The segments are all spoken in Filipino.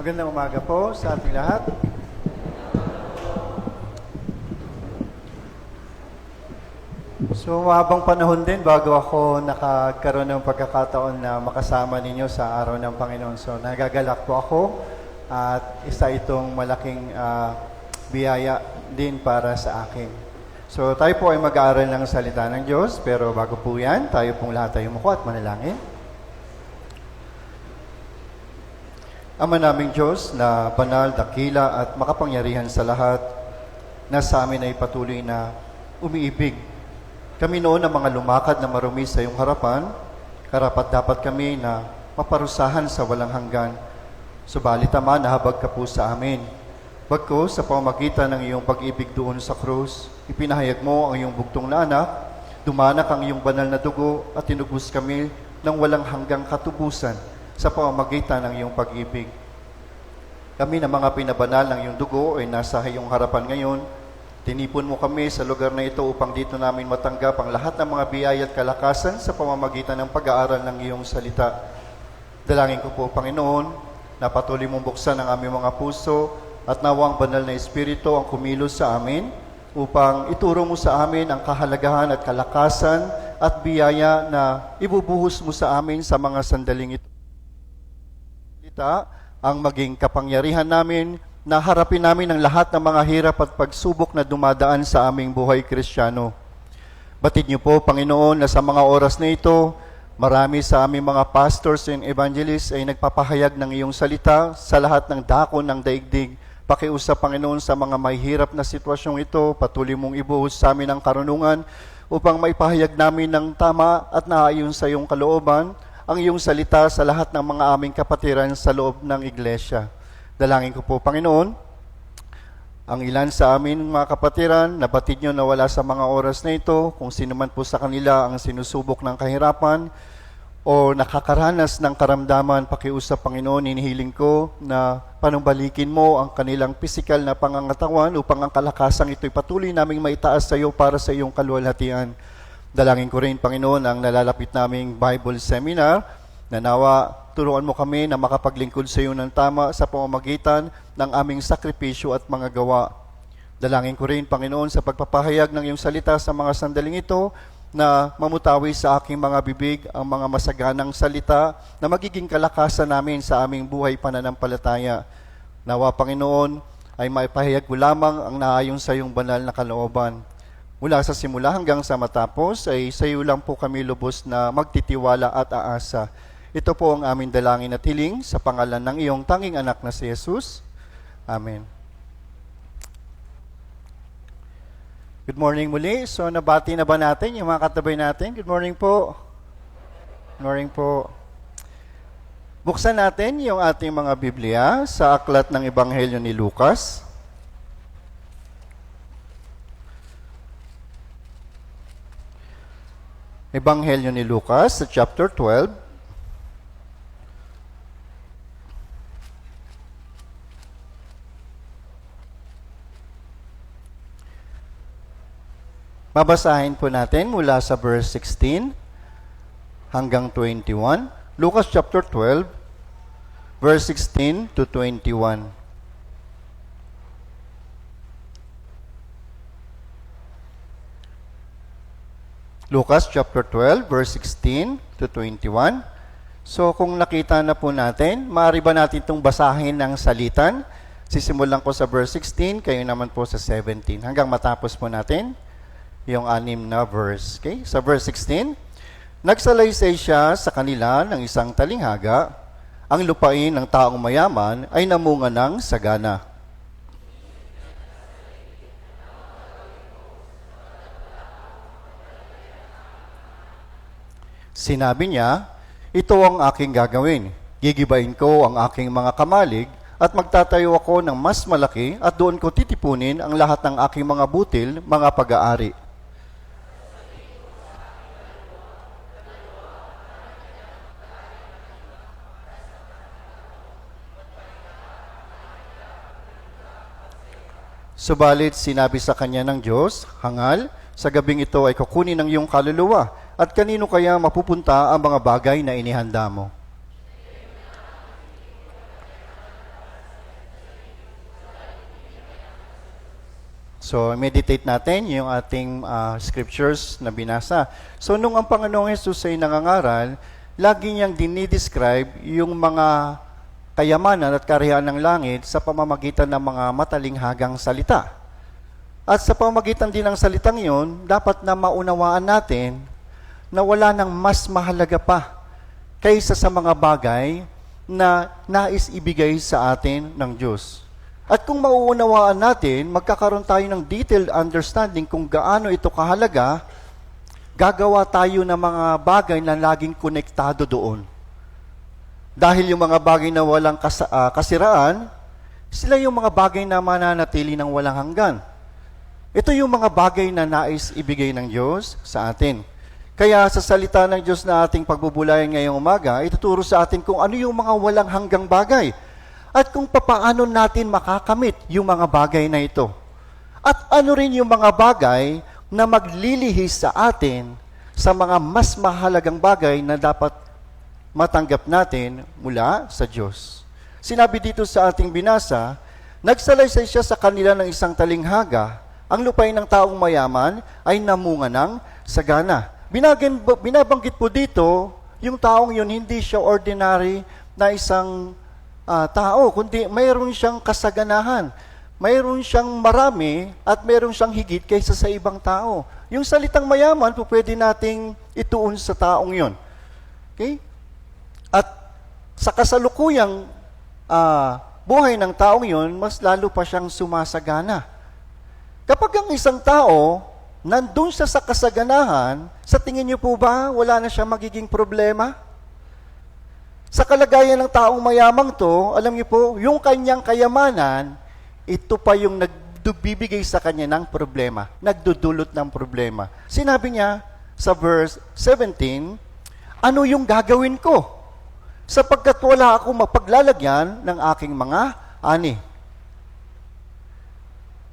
Magandang umaga po sa ating lahat. So, mahabang panahon din bago ako nakagkaroon ng pagkakataon na makasama ninyo sa araw ng Panginoon. So, nagagalak po ako at isa itong malaking biyaya din para sa akin. So, tayo po ay mag-aaral ng salita ng Diyos, pero bago po yan, tayo pong lahat ay umuko at manalangin. Ama naming Diyos na banal, dakila at makapangyarihan sa lahat, na sa amin ay patuloy na umiibig. Kami noon na mga lumakad na marumi sa iyong harapan, karapat dapat kami na maparusahan sa walang hanggan. Subalit Ama, nahabag ka po sa amin. Bagko sa pamamagitan ng iyong pag-ibig doon sa krus, ipinahayag mo ang iyong bugtong na anak, dumanak ang iyong banal na dugo at tinubos kami ng walang hanggang katubusan sa pamamagitan ng iyong pag-ibig. Kami na mga pinabanal ng iyong dugo ay nasa iyong harapan ngayon. Tinipon mo kami sa lugar na ito upang dito namin matanggap ang lahat ng mga biyaya at kalakasan sa pamamagitan ng pag-aaral ng iyong salita. Dalangin ko po, Panginoon, na patuloy mong buksan ang aming mga puso at nawang banal na Espiritu ang kumilos sa amin upang ituro mo sa amin ang kahalagahan at kalakasan at biyaya na ibubuhos mo sa amin sa mga sandaling ito. Ang maging kapangyarihan namin na harapin namin ang lahat ng mga hirap at pagsubok na dumadaan sa aming buhay Kristiyano. Batid niyo po, Panginoon, na sa mga oras na ito, marami sa aming mga pastors and evangelists ay nagpapahayag ng iyong salita sa lahat ng dako ng daigdig. Pakiusap, Panginoon, sa mga mahihirap na sitwasyong ito, patuloy mong ibuhos sa amin ang karunungan upang maipahayag namin ng tama at naayon sa iyong kalooban ang iyong salita sa lahat ng mga aming kapatiran sa loob ng iglesia. Dalangin ko po, Panginoon, ang ilan sa amin mga kapatiran, nabatid nyo na wala sa mga oras na ito, kung sino man po sa kanila ang sinusubok ng kahirapan o nakakaranas ng karamdaman, pakiusap, Panginoon, hinihiling ko na panumbalikin mo ang kanilang pisikal na pangangatawan upang ang kalakasang ito'y patuloy naming maitaas sa iyo para sa iyong kaluwalhatian. Dalangin ko rin, Panginoon, ang nalalapit naming Bible Seminar, na nawa turuan mo kami na makapaglingkod sa iyo ng tama sa pamamagitan ng aming sakripisyo at mga gawa. Dalangin ko rin, Panginoon, sa pagpapahayag ng iyong salita sa mga sandaling ito, na mamutawi sa aking mga bibig ang mga masaganang salita na magiging kalakasan namin sa aming buhay pananampalataya. Nawa, Panginoon, ay maipahayag ko lamang ang naayon sa iyong banal na kalooban. Mula sa simula hanggang sa matapos ay sa iyo lang po kami lubos na magtitiwala at aasa. Ito po ang aming dalangin at hiling sa pangalan ng iyong tanging anak na si Jesus. Amen. Good morning muli. So nabati na ba natin yung mga katabay natin? Good morning po. Good morning po. Buksan natin yung ating mga Biblia sa aklat ng Ebanghelyo ni Lucas. Ebanghelyo ni Lucas sa chapter 12. Babasahin po natin mula sa verse 16 hanggang 21. Lucas chapter 12, verse 16 to 21. Lucas chapter 12, verse 16 to 21. So kung nakita na po natin, maaari ba natin itong basahin ng salitan? Sisimulan ko sa verse 16, kayo naman po sa 17. Hanggang matapos po natin yung 6 na verse. Okay? Sa verse 16, nagsalaysay siya sa kanila ng isang talinghaga. Ang lupain ng taong mayaman ay namunga ng sagana. Sinabi niya, ito ang aking gagawin. Gigibain ko ang aking mga kamalig at magtatayo ako ng mas malaki at doon ko titipunin ang lahat ng aking mga butil, mga pag-aari. Subalit sinabi sa kanya ng Diyos, hangal, sa gabing ito ay kukunin ng iyong kaluluwa, at kanino kaya mapupunta ang mga bagay na inihanda mo? So, meditate natin yung ating scriptures na binasa. So, nung ang Panginoong Hesus ay nangangaral, lagi niyang dinidescribe yung mga kayamanan at kariyan ng langit sa pamamagitan ng mga matalinghagang salita. At sa pamamagitan din ng salitang iyon, dapat na maunawaan natin na wala nang mas mahalaga pa kaysa sa mga bagay na nais ibigay sa atin ng Diyos. At kung mauunawaan natin, magkakaroon tayo ng detailed understanding kung gaano ito kahalaga, gagawa tayo ng mga bagay na laging konektado doon. Dahil yung mga bagay na walang kasiraan, sila yung mga bagay na mananatili ng walang hanggan. Ito yung mga bagay na nais ibigay ng Diyos sa atin. Kaya sa salita ng Diyos na ating pagbubulayan ngayong umaga, ituturo sa atin kung ano yung mga walang hanggang bagay at kung papaano natin makakamit yung mga bagay na ito. At ano rin yung mga bagay na maglilihis sa atin sa mga mas mahalagang bagay na dapat matanggap natin mula sa Diyos. Sinabi dito sa ating binasa, nagsalaysay siya sa kanila ng isang talinghaga, ang lupain ng taong mayaman ay namunga ng sagana. Binabanggit po dito, yung taong yun hindi siya ordinary na isang tao, kundi mayroon siyang kasaganahan. Mayroon siyang marami at mayroon siyang higit kaysa sa ibang tao. Yung salitang mayaman po pwede nating ituon sa taong yun. Okay? At sa kasalukuyang buhay ng taong yun, mas lalo pa siyang sumasagana. Kapag ang isang tao, nandun siya sa kasaganahan, sa tingin niyo po ba, wala na siya magiging problema? Sa kalagayan ng taong mayamang to, alam niyo po, yung kanyang kayamanan, ito pa yung nagbibigay sa kanya ng problema, nagdudulot ng problema. Sinabi niya sa verse 17, ano yung gagawin ko? Sapagkat wala akong mapaglalagyan ng aking mga ani.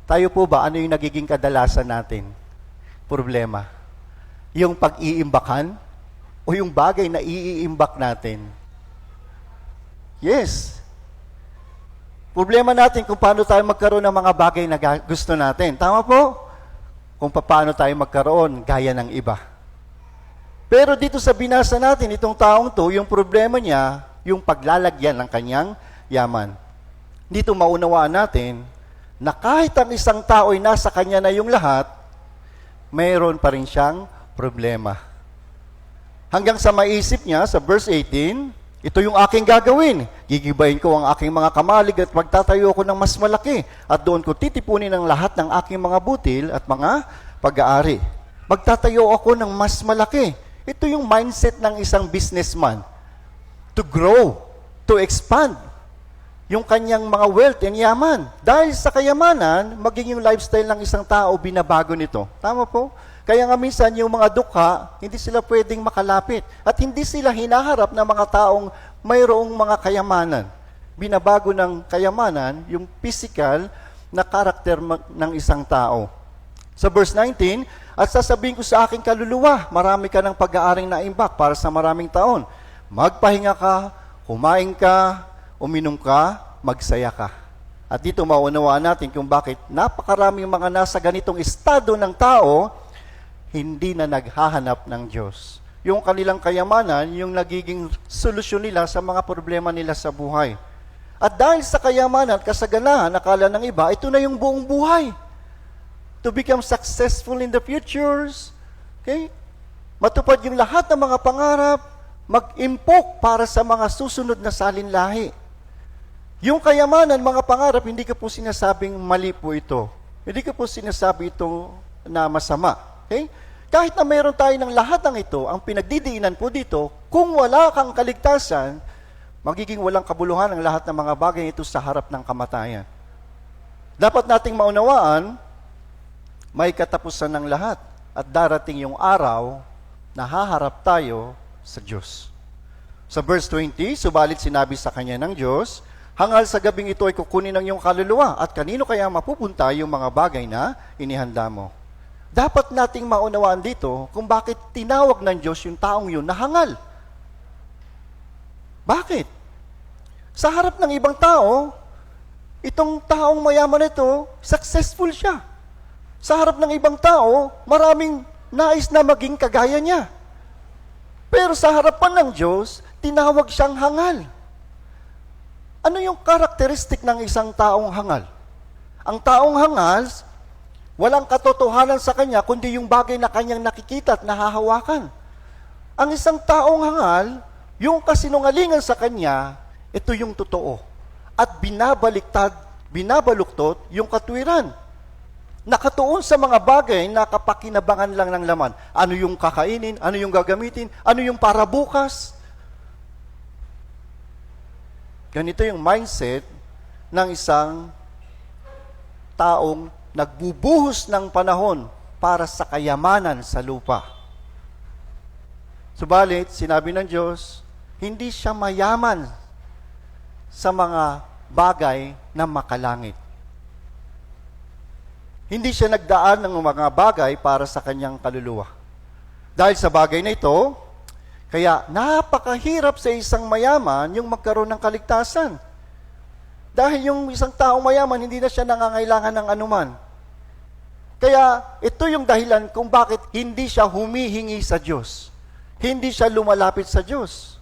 Tayo po ba, ano yung nagiging kadalasan natin? Problema. Yung pag-iimbakan o yung bagay na iiimbak natin? Yes. Problema natin kung paano tayo magkaroon ng mga bagay na gusto natin. Tama po? Kung paano tayo magkaroon gaya ng iba. Pero dito sa binasa natin, itong taong to, yung problema niya, yung paglalagyan ng kanyang yaman. Dito maunawaan natin na kahit ang isang tao ay nasa kanya na yung lahat, mayroon pa rin siyang problema. Hanggang sa maisip niya, sa verse 18, ito yung aking gagawin. Gigibayin ko ang aking mga kamalig at magtatayo ko ng mas malaki. At doon ko titipunin ang lahat ng aking mga butil at mga pag-aari. Magtatayo ako ng mas malaki. Ito yung mindset ng isang businessman. To grow, to expand yung kanyang mga wealth and yaman. Dahil sa kayamanan, maging yung lifestyle ng isang tao, binabago nito. Tama po? Kaya nga minsan yung mga dukha, hindi sila pwedeng makalapit. At hindi sila hinaharap ng mga taong mayroong mga kayamanan. Binabago ng kayamanan yung physical na karakter ng isang tao. Sa verse 19, at sasabihin ko sa aking kaluluwa, marami ka ng pag-aaring naimbak para sa maraming taon. Magpahinga ka, kumain ka, uminom ka, magsaya ka. At dito maunawaan natin kung bakit napakaraming mga nasa ganitong estado ng tao, hindi na naghahanap ng Diyos. Yung kanilang kayamanan, yung nagiging solusyon nila sa mga problema nila sa buhay. At dahil sa kayamanan at kasaganahan, akala ng iba, ito na yung buong buhay. To become successful in the futures. Okay? Matupad yung lahat ng mga pangarap, mag-impok para sa mga susunod na salinlahi. Yung kayamanan, mga pangarap, hindi ka po sinasabing mali po ito. Hindi ka po sinasabi ito na masama. Okay? Kahit na mayroon tayo ng lahat ng ito, ang pinagdidiinan po dito, kung wala kang kaligtasan, magiging walang kabuluhan ang lahat ng mga bagay ito sa harap ng kamatayan. Dapat nating maunawaan, may katapusan ng lahat at darating yung araw na haharap tayo sa Diyos. Sa verse 20, subalit sinabi sa kanya ng Diyos, hangal sa gabing ito ay kukunin ng iyong kaluluwa at kanino kaya mapupunta yung mga bagay na inihanda mo. Dapat nating maunawaan dito kung bakit tinawag ng Diyos yung taong yun na hangal. Bakit? Sa harap ng ibang tao, itong taong mayaman ito, successful siya. Sa harap ng ibang tao, maraming nais na maging kagaya niya. Pero sa harapan ng Diyos, tinawag siyang hangal. Ano yung karakteristik ng isang taong hangal? Ang taong hangal, walang katotohanan sa kanya, kundi yung bagay na kanyang nakikita at nahahawakan. Ang isang taong hangal, yung kasinungalingan sa kanya, ito yung totoo. At binabaluktot yung katwiran. Nakatuon sa mga bagay na kapakinabangan lang ng laman. Ano yung kakainin, ano yung gagamitin, ano yung para bukas. Ganito yung mindset ng isang taong nagbubuhos ng panahon para sa kayamanan sa lupa. Subalit, sinabi ng Diyos, hindi siya mayaman sa mga bagay na makalangit. Hindi siya nagdaan ng mga bagay para sa kanyang kaluluwa. Dahil sa bagay na ito, kaya napakahirap sa isang mayaman yung magkaroon ng kaligtasan. Dahil yung isang taong mayaman, hindi na siya nangangailangan ng anuman. Kaya ito yung dahilan kung bakit hindi siya humihingi sa Diyos. Hindi siya lumalapit sa Diyos.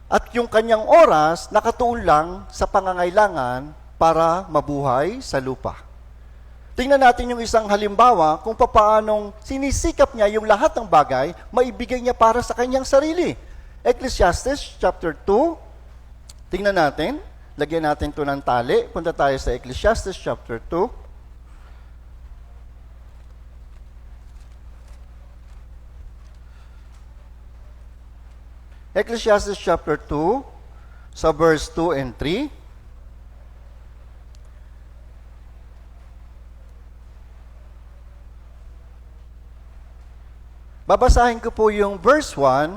At yung kanyang oras, nakatuon lang sa pangangailangan para mabuhay sa lupa. Tingnan natin yung isang halimbawa kung paanong sinisikap niya yung lahat ng bagay, maibigay niya para sa kanyang sarili. Ecclesiastes chapter 2, tingnan natin, lagyan natin ito ng tali, punta tayo sa Ecclesiastes chapter 2. Ecclesiastes chapter 2, sa verse 2 and 3. Babasahin ko po yung verse 1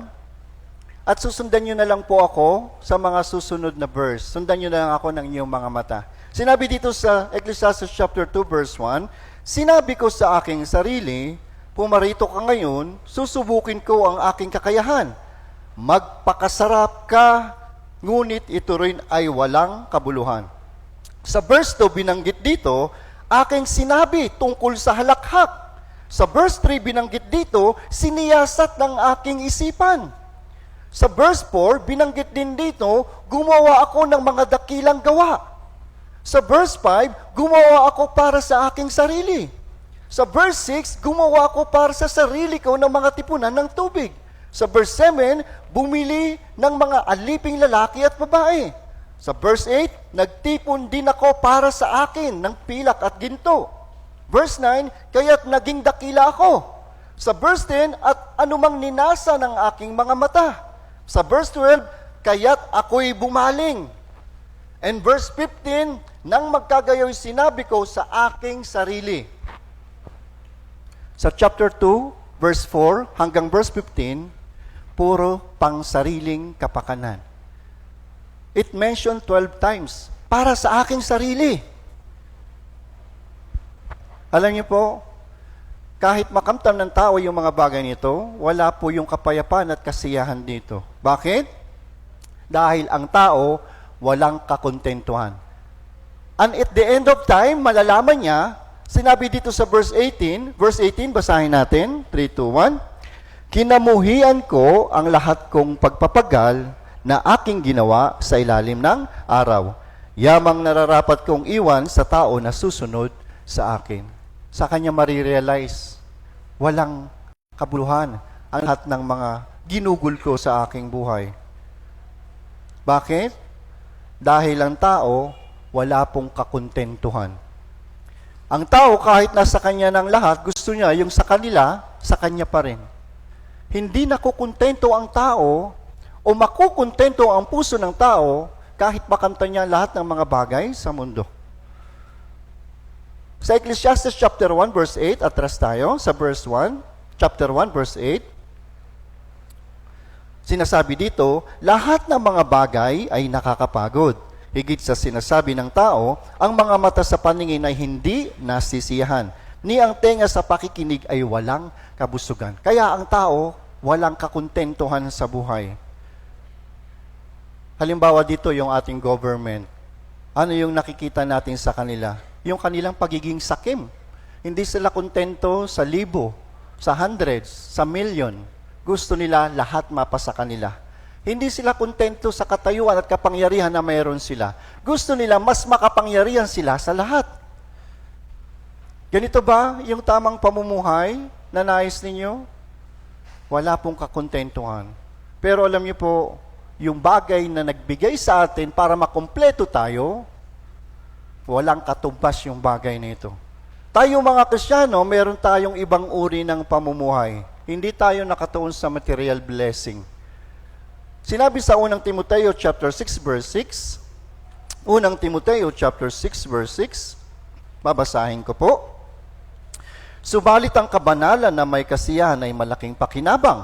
at susundan nyo na lang po ako sa mga susunod na verse. Sundan nyo na lang ako ng inyong mga mata. Sinabi dito sa Ecclesiastes chapter 2 verse 1, sinabi ko sa aking sarili, pumarito ka ngayon, susubukin ko ang aking kakayahan. Magpakasarap ka, ngunit ito rin ay walang kabuluhan. Sa verse 2 binanggit dito, aking sinabi tungkol sa halakhak. Sa verse 3, binanggit dito, siniyasat ng aking isipan. Sa verse 4, binanggit din dito, gumawa ako ng mga dakilang gawa. Sa verse 5, gumawa ako para sa aking sarili. Sa verse 6, gumawa ako para sa sarili ko ng mga tipunan ng tubig. Sa verse 7, bumili ng mga aliping lalaki at babae. Sa verse 8, nagtipon din ako para sa akin ng pilak at ginto. Verse 9, kaya't naging dakila ako. Sa verse 10, at anumang ninasa ng aking mga mata. Sa verse 12, kaya't ako'y bumaling. And verse 15, nang magkagayoy sinabi ko sa aking sarili. Sa chapter 2, verse 4 hanggang verse 15, puro pang sariling kapakanan. It mentioned 12 times, para sa aking sarili. Alam niyo po, kahit makamtam ng tao yung mga bagay nito, wala po yung kapayapaan at kasiyahan dito. Bakit? Dahil ang tao walang kakontentuhan. And at the end of time, malalaman niya, sinabi dito sa verse 18, basahin natin, 3, 2, 1, kinamuhian ko ang lahat kong pagpapagal na aking ginawa sa ilalim ng araw. Yamang nararapat kong iwan sa tao na susunod sa akin. Sa kanya marirealize, walang kabuluhan ang lahat ng mga ginugol ko sa aking buhay. Bakit? Dahil ang tao, wala pong kakontentuhan. Ang tao, kahit nasa kanya ng lahat, gusto niya yung sa kanila, sa kanya pa rin. Hindi nakukontento ang tao o makukontento ang puso ng tao kahit makamtan niya lahat ng mga bagay sa mundo. Sa Ecclesiastes chapter 1 verse 8, atras tayo sa verse 1, chapter 1 verse 8. Sinasabi dito, lahat ng mga bagay ay nakakapagod. Higit sa sinasabi ng tao, ang mga mata sa paningin ay hindi nasisiyahan, ni ang tenga sa pakikinig ay walang kabusugan. Kaya ang tao walang kakontentuhan sa buhay. Halimbawa dito yung ating government. Ano yung nakikita natin sa kanila? Yung kanilang pagiging sakim. Hindi sila kontento sa libo, sa hundreds, sa million. Gusto nila lahat mapasa kanila. Hindi sila kontento sa katayuan at kapangyarihan na mayroon sila. Gusto nila mas makapangyarihan sila sa lahat. Ganito ba yung tamang pamumuhay na nais ninyo? Wala pong kakontentuhan. Pero alam niyo po, yung bagay na nagbigay sa atin para makumpleto tayo, walang katumbas yung bagay na ito. Tayo mga Kristiyano, meron tayong ibang uri ng pamumuhay. Hindi tayo nakatuon sa material blessing. Sinabi sa unang Timoteo chapter 6 verse 6, unang Timoteo chapter 6 verse 6, babasahin ko po. Subalit ang kabanalan na may kasiyahan ay malaking pakinabang.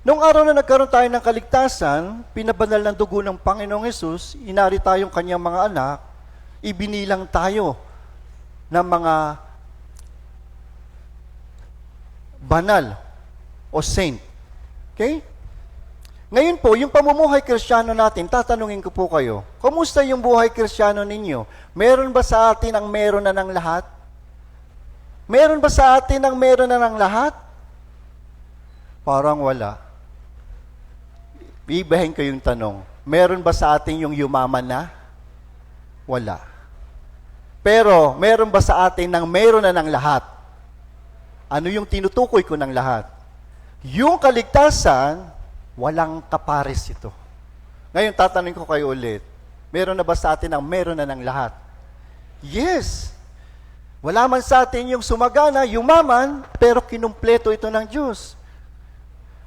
Noong araw na nagkaroon tayo ng kaligtasan, pinabanal ng dugo ng Panginoong Hesus, inari tayong kanyang mga anak, ibinilang tayo ng mga banal o saint. Okay? Ngayon po, yung pamumuhay Kristiyano natin, tatanungin ko po kayo, kumusta yung buhay Kristiyano ninyo? Meron ba sa atin ang meron na ng lahat? Meron ba sa atin ang meron na ng lahat? Parang wala. Ibahin ko yung tanong, meron ba sa atin yung yumaman na? Wala. Pero, meron ba sa atin ng meron na ng lahat? Ano yung tinutukoy ko ng lahat? Yung kaligtasan, walang kapares ito. Ngayon, tatanungin ko kayo ulit, meron na ba sa atin ang meron na ng lahat? Yes. Wala man sa atin yung sumagana, yumaman, pero kinumpleto ito ng Diyos.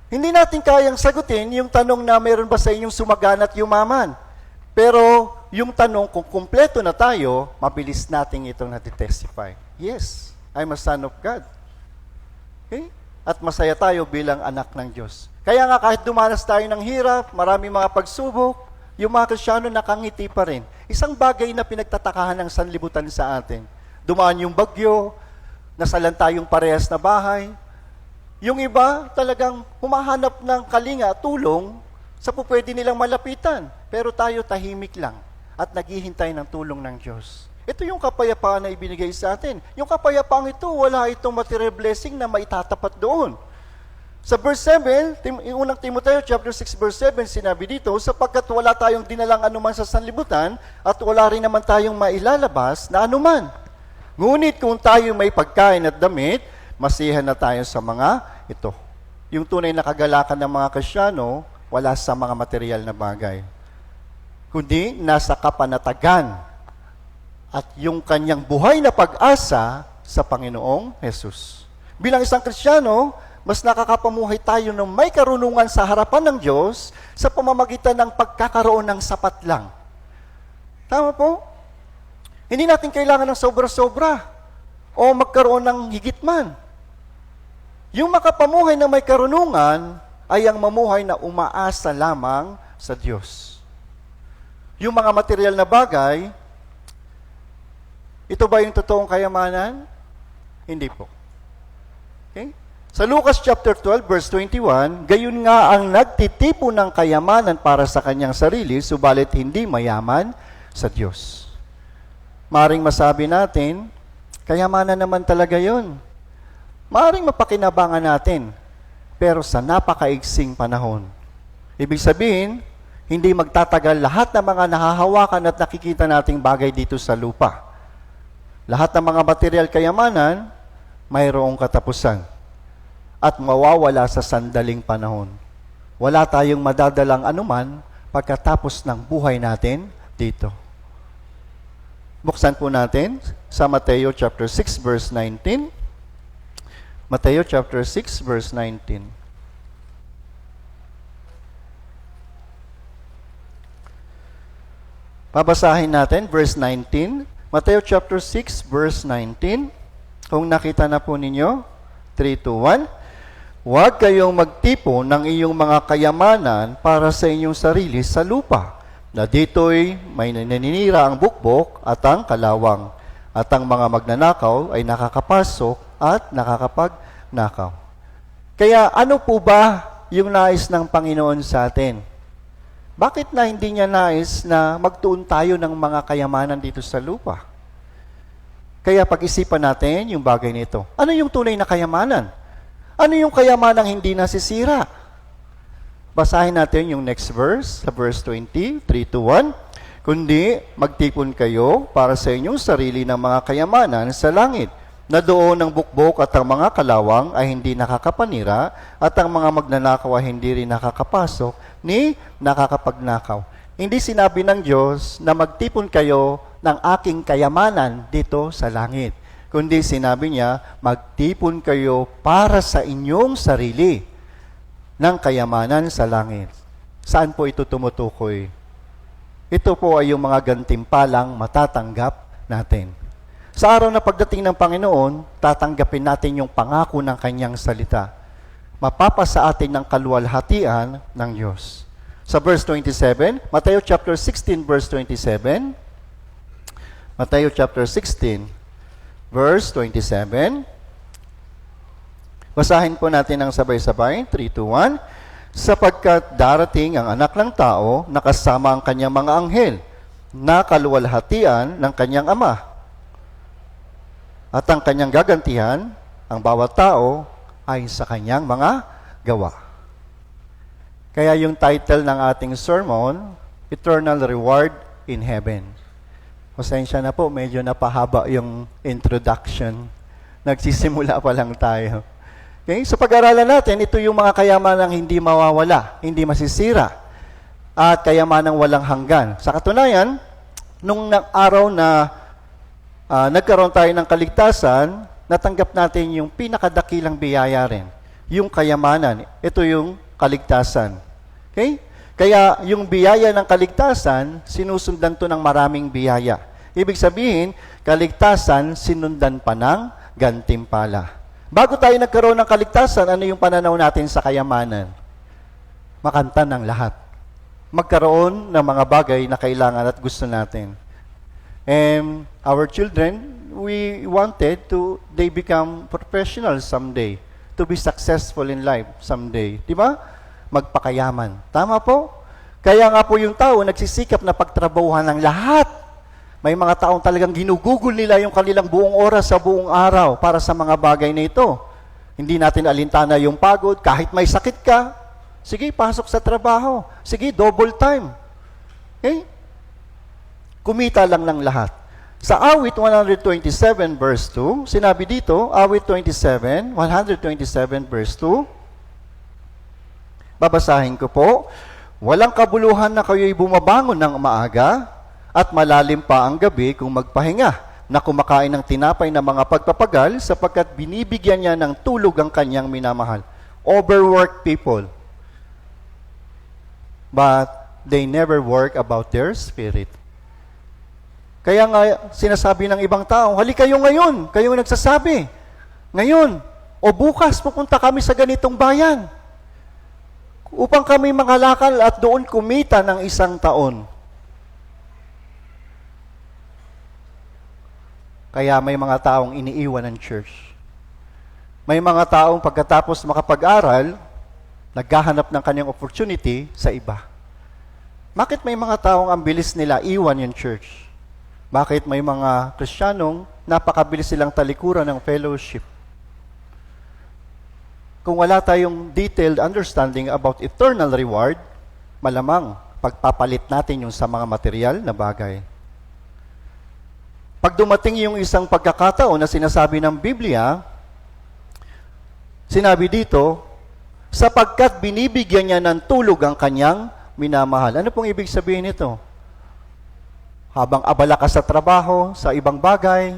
Hindi natin kayang sagutin yung tanong na meron ba sa inyong sumagana at yumaman. Pero yung tanong kung kumpleto na tayo, mabilis natin itong natitestify. Yes, I'm a son of God. Okay? At masaya tayo bilang anak ng Diyos. Kaya nga kahit dumanas tayo ng hirap, maraming mga pagsubok, yung mga Kristiyano nakangiti pa rin. Isang bagay na pinagtatakahan ng sanlibutan sa atin. Dumaan yung bagyo, nasalan tayong parehas na bahay. Yung iba talagang humahanap ng kalinga, tulong, sa pupwede nilang malapitan. Pero tayo tahimik lang at naghihintay ng tulong ng Diyos. Ito yung kapayapaan na ibinigay sa atin. Yung kapayapaan ito, wala itong material blessing na maitatapat doon. Sa verse 7, unang Timoteo chapter 6 verse 7, sinabi dito, sapagkat wala tayong dinalang anuman sa sanlibutan at wala rin naman tayong mailalabas na anuman. Ngunit kung tayo may pagkain at damit, masiyahan na tayo sa mga ito. Yung tunay na kagalakan ng mga Kristiyano, wala sa mga material na bagay, kundi nasa kapanatagan at yung kanyang buhay na pag-asa sa Panginoong Jesus. Bilang isang Kristiyano, mas nakakapamuhay tayo ng may karunungan sa harapan ng Diyos sa pamamagitan ng pagkakaroon ng sapat lang. Tama po? Hindi natin kailangan ng sobra-sobra o magkaroon ng higit man. Yung makapamuhay na may karunungan ay ang mamuhay na umaasa lamang sa Diyos. Yung mga material na bagay, ito ba yung totoong kayamanan? Hindi po. Okay? Sa Lucas chapter 12 verse 21, gayon nga ang nagtitipon ng kayamanan para sa kanyang sarili, subalit hindi mayaman sa Diyos. Maring masabi natin, kayamanan naman talaga yun. Maring mapakinabangan natin, pero sa napakaigsing panahon. Ibig sabihin, hindi magtatagal lahat ng mga nahahawakan at nakikita nating bagay dito sa lupa. Lahat ng mga material kayamanan, mayroong katapusan at mawawala sa sandaling panahon. Wala tayong madadalang anuman pagkatapos ng buhay natin dito. Buksan po natin sa Mateo chapter 6 verse 19. Mateo chapter 6 verse 19. Babasahin natin verse 19. Mateo chapter 6 verse 19. Kung nakita na po ninyo, 3, 2, 1. Huwag kayong magtipon ng iyong mga kayamanan para sa inyong sarili sa lupa, na dito'y may naninira ang bukbok at ang kalawang, at ang mga magnanakaw ay nakakapasok at nakakapagnakaw. Kaya ano po ba yung nais ng Panginoon sa atin? Bakit na hindi niya nais na magtuon tayo ng mga kayamanan dito sa lupa? Kaya pag-isipan natin yung bagay nito. Ano yung tunay na kayamanan? Ano yung kayamanang hindi nasisira? Basahin natin yung next verse, sa verse 20, 3-1. Kundi magtipon kayo para sa inyong sarili ng mga kayamanan sa langit, na doon ang bukbok at ang mga kalawang ay hindi nakakapanira, at ang mga magnanakaw ay hindi rin nakakapasok, ni nakakapagnakaw. Hindi sinabi ng Diyos na magtipon kayo ng aking kayamanan dito sa langit. Kundi sinabi niya, magtipon kayo para sa inyong sarili ng kayamanan sa langit. Saan po ito tumutukoy? Ito po ay yung mga gantimpalang matatanggap natin. Sa araw na pagdating ng Panginoon, tatanggapin natin yung pangako ng Kanyang salita. Mapapasa atin ng kaluwalhatian ng Diyos. Sa verse 27, Matthew chapter 16, verse 27, Matthew chapter 16, verse 27. Basahin po natin ang sabay-sabay, 3-1. Sapagkat darating ang anak ng tao na kasama ang kanyang mga anghel, na kaluwalhatian ng kanyang ama. At ang kanyang gagantihan, ang bawat tao, ay sa kanyang mga gawa. Kaya yung title ng ating sermon, Eternal Reward in Heaven. Pasensya na po, medyo napahaba yung introduction. Nagsisimula pa lang tayo. Okay? So pag-aralan natin, ito yung mga kayamanang hindi mawawala, hindi masisira, at kayamanang walang hanggan. Sa katunayan, nung araw na nagkaroon tayo ng kaligtasan, natanggap natin yung pinakadakilang biyaya rin, yung kayamanan. Ito yung kaligtasan. Okay? Kaya yung biyaya ng kaligtasan, sinusundan to ng maraming biyaya. Ibig sabihin, kaligtasan sinundan pa ng gantimpala. Bago tayo nagkaroon ng kaligtasan, ano yung pananaw natin sa kayamanan? Makanta ng lahat. Magkaroon ng mga bagay na kailangan at gusto natin. And our children, we wanted to, they become professionals someday, to be successful in life someday. Di ba? Magpakayaman. Tama po? Kaya nga po yung tao nagsisikap na pagtrabahuhan ng lahat. May mga taong talagang ginugugol nila yung kanilang buong oras sa buong araw para sa mga bagay na ito. Hindi natin alintana yung pagod. Kahit may sakit ka, sige, pasok sa trabaho. Sige, double time. Okay? Kumita lang ng lahat. Sa awit 127 verse 2, sinabi dito, awit 127 verse 2, babasahin ko po, walang kabuluhan na kayo'y bumabangon ng maaga at malalim pa ang gabi kung magpahinga na kumakain ng tinapay na mga pagpapagal sapagkat binibigyan niya ng tulog ang kanyang minamahal. Overworked people. But they never work about their spirit. Kaya nga sinasabi ng ibang tao, hali kayo ngayon, kayo nagsasabi, ngayon, o bukas pupunta kami sa ganitong bayan upang kami mangalakal at doon kumita ng 1 taon. Kaya may mga taong iniiwan ng church. May mga taong pagkatapos makapag-aral, naghahanap ng kanyang opportunity sa iba. Bakit may mga taong ang bilis nila iwan yung church? Bakit may mga Kristiyanong napakabilis silang talikuran ng fellowship? Kung wala tayong detailed understanding about eternal reward, malamang pagpapalit natin yung sa mga material na bagay. Pag dumating yung isang pagkakataon na sinasabi ng Biblia, sinabi dito, sapagkat binibigyan niya ng tulog ang kanyang minamahal. Ano pong ibig sabihin nito? Habang abala ka sa trabaho, sa ibang bagay,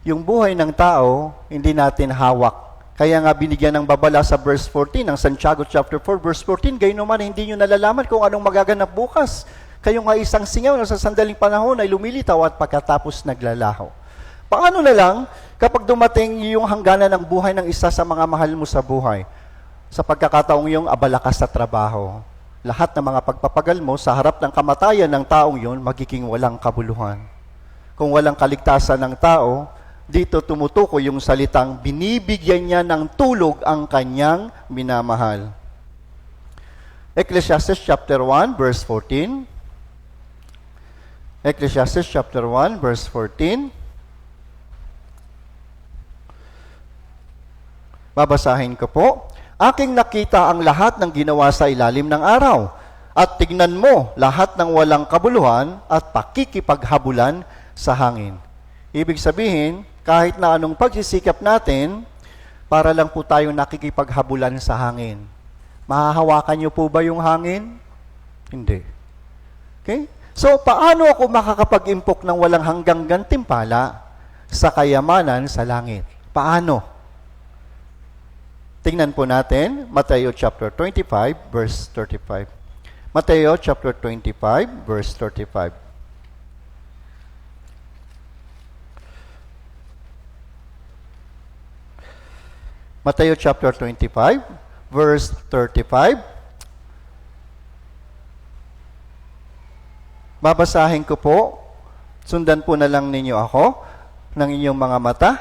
yung buhay ng tao, hindi natin hawak. Kaya nga binigyan ng babala sa verse 14 ng Santiago chapter 4 verse 14, gayon naman hindi nyo nalalaman kung anong magaganap bukas. Kayo nga isang singaw na sa sandaling panahon ay lumilitaw at pagkatapos naglalaho. Paano na lang kapag dumating yung hangganan ng buhay ng isa sa mga mahal mo sa buhay? Sa pagkakataong yung abala ka sa trabaho, lahat ng mga pagpapagal mo sa harap ng kamatayan ng taong yun, magiging walang kabuluhan. Kung walang kaligtasan ng tao, dito tumutukoy yung salitang binibigyan niya ng tulog ang kanyang minamahal. Ecclesiastes chapter 1 verse 14. Ecclesiastes chapter 1 verse 14. Babasahin ko po. Aking nakita ang lahat ng ginawa sa ilalim ng araw. At tignan mo lahat ng walang kabuluhan at pakikipaghabulan sa hangin. Ibig sabihin, kahit na anong pagsisikap natin, para lang po tayong nakikipaghabulan sa hangin. Mahahawakan niyo po ba yung hangin? Hindi. Okay? So, paano ako makakapag-impok ng walang hanggang gantimpala sa kayamanan sa langit? Paano? Tingnan po natin, Mateo chapter 25, verse 35. Mateo chapter 25, verse 35. Mateo chapter 25, verse 35. Babasahin ko po. Sundan po na lang ninyo ako ng inyong mga mata.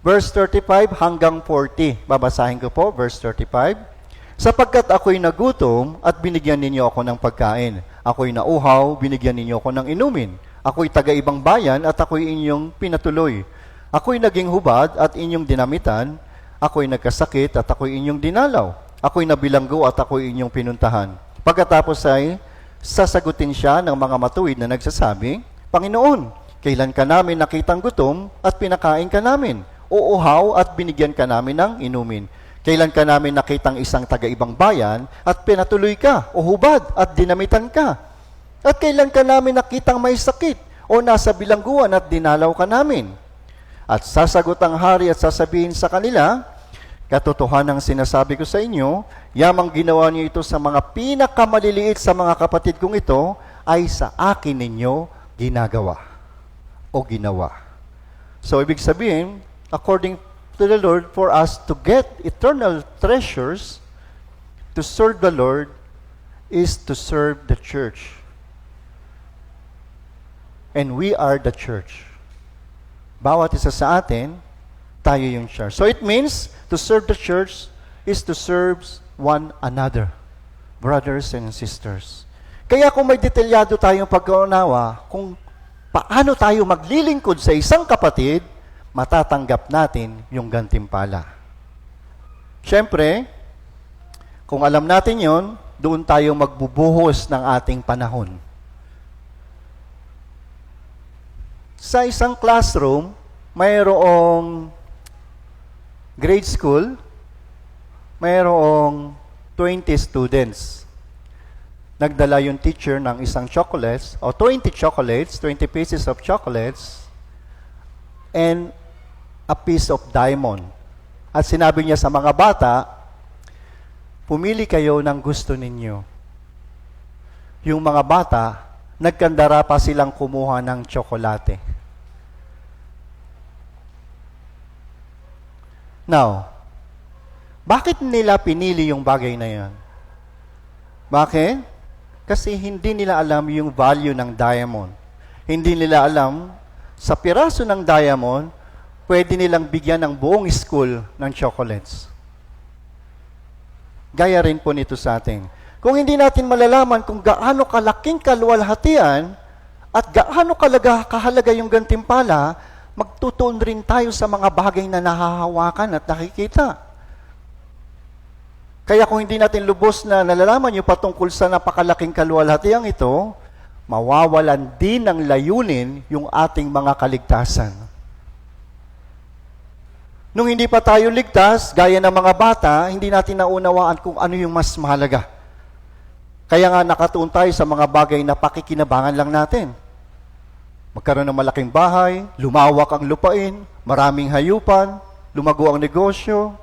Verse 35 hanggang 40. Babasahin ko po, verse 35. Sapagkat ako'y nagutom at binigyan ninyo ako ng pagkain. Ako'y nauhaw, binigyan ninyo ako ng inumin. Ako'y taga-ibang bayan at ako'y inyong pinatuloy. Ako'y naging hubad at inyong dinamitan. Ako'y nagkasakit at ako'y inyong dinalaw. Ako'y nabilanggo at ako'y inyong pinuntahan. Pagkatapos ay sasagutin siya ng mga matuwid na nagsasabi, Panginoon, kailan ka namin nakitang gutom at pinakain ka namin? O uhaw at binigyan ka namin ng inumin? Kailan ka namin nakitang isang taga-ibang bayan at pinatuloy ka? O hubad at dinamitan ka? At kailan ka namin nakitang may sakit o nasa bilangguan at dinalaw ka namin? At sasagot ang hari at sasabihin sa kanila, Katotohanang sinasabi ko sa inyo, yamang ginawa niyo ito sa mga pinakamaliliit sa mga kapatid kong ito, ay sa akin ninyo ginagawa o ginawa. So, ibig sabihin, according to the Lord, for us to get eternal treasures, to serve the Lord, is to serve the church. And we are the church. Bawat isa sa atin, tayo yung church. So it means, to serve the church is to serve one another, brothers and sisters. Kaya kung may detalyado tayong pagkaunawa, kung paano tayo maglilingkod sa isang kapatid, matatanggap natin yung gantimpala. Siyempre, kung alam natin yon, doon tayo magbubuhos ng ating panahon. Sa isang classroom, mayroong grade school, mayroong 20 students. Nagdala yung teacher ng isang chocolates, o 20 chocolates, 20 pieces of chocolates, and a piece of diamond. At sinabi niya sa mga bata, pumili kayo ng gusto ninyo. Yung mga bata, nagkandara pa silang kumuha ng tsokolate. Now, bakit nila pinili yung bagay na yan? Bakit? Kasi hindi nila alam yung value ng diamond. Hindi nila alam, sa piraso ng diamond, pwede nilang bigyan ng buong school ng chocolates. Gaya rin po nito sa atin. Kung hindi natin malalaman kung gaano kalaking kaluwalhatian at gaano kahalaga yung gantimpala, magtutuon rin tayo sa mga bagay na nahahawakan at nakikita. Kaya kung hindi natin lubos na nalalaman yung patungkol sa napakalaking kaluwalhatiang ito, mawawalan din ng layunin yung ating mga kaligtasan. Nung hindi pa tayo ligtas, gaya ng mga bata, hindi natin naunawaan kung ano yung mas mahalaga. Kaya nga nakatuon tayo sa mga bagay na pakikinabangan lang natin. Magkaroon ng malaking bahay, lumawak ang lupain, maraming hayupan, lumago ang negosyo.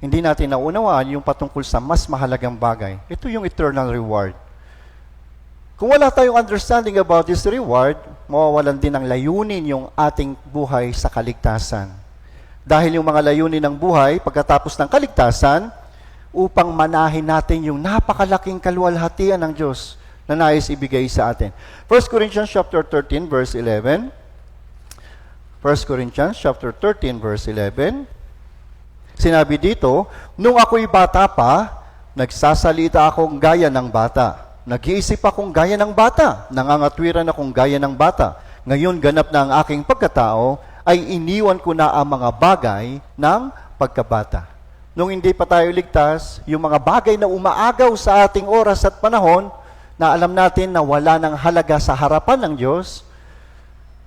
Hindi natin naunawaan yung patungkol sa mas mahalagang bagay. Ito yung eternal reward. Kung wala tayong understanding about this reward, mawawalan din ng layunin yung ating buhay sa kaligtasan. Dahil yung mga layunin ng buhay, pagkatapos ng kaligtasan, upang manahin natin yung napakalaking kaluwalhatian ng Diyos na nais ibigay sa atin. 1 Corinthians chapter 13, verse 11. 1 Corinthians chapter 13, verse 11. Sinabi dito, nung ako'y bata pa, nagsasalita akong gaya ng bata. Nag-iisip akong gaya ng bata. Nangangatwiran akong gaya ng bata. Ngayon ganap na ang aking pagkatao, ay iniwan ko na ang mga bagay ng pagkabata. Nung hindi pa tayo ligtas, yung mga bagay na umaagaw sa ating oras at panahon, na alam natin na wala ng halaga sa harapan ng Diyos,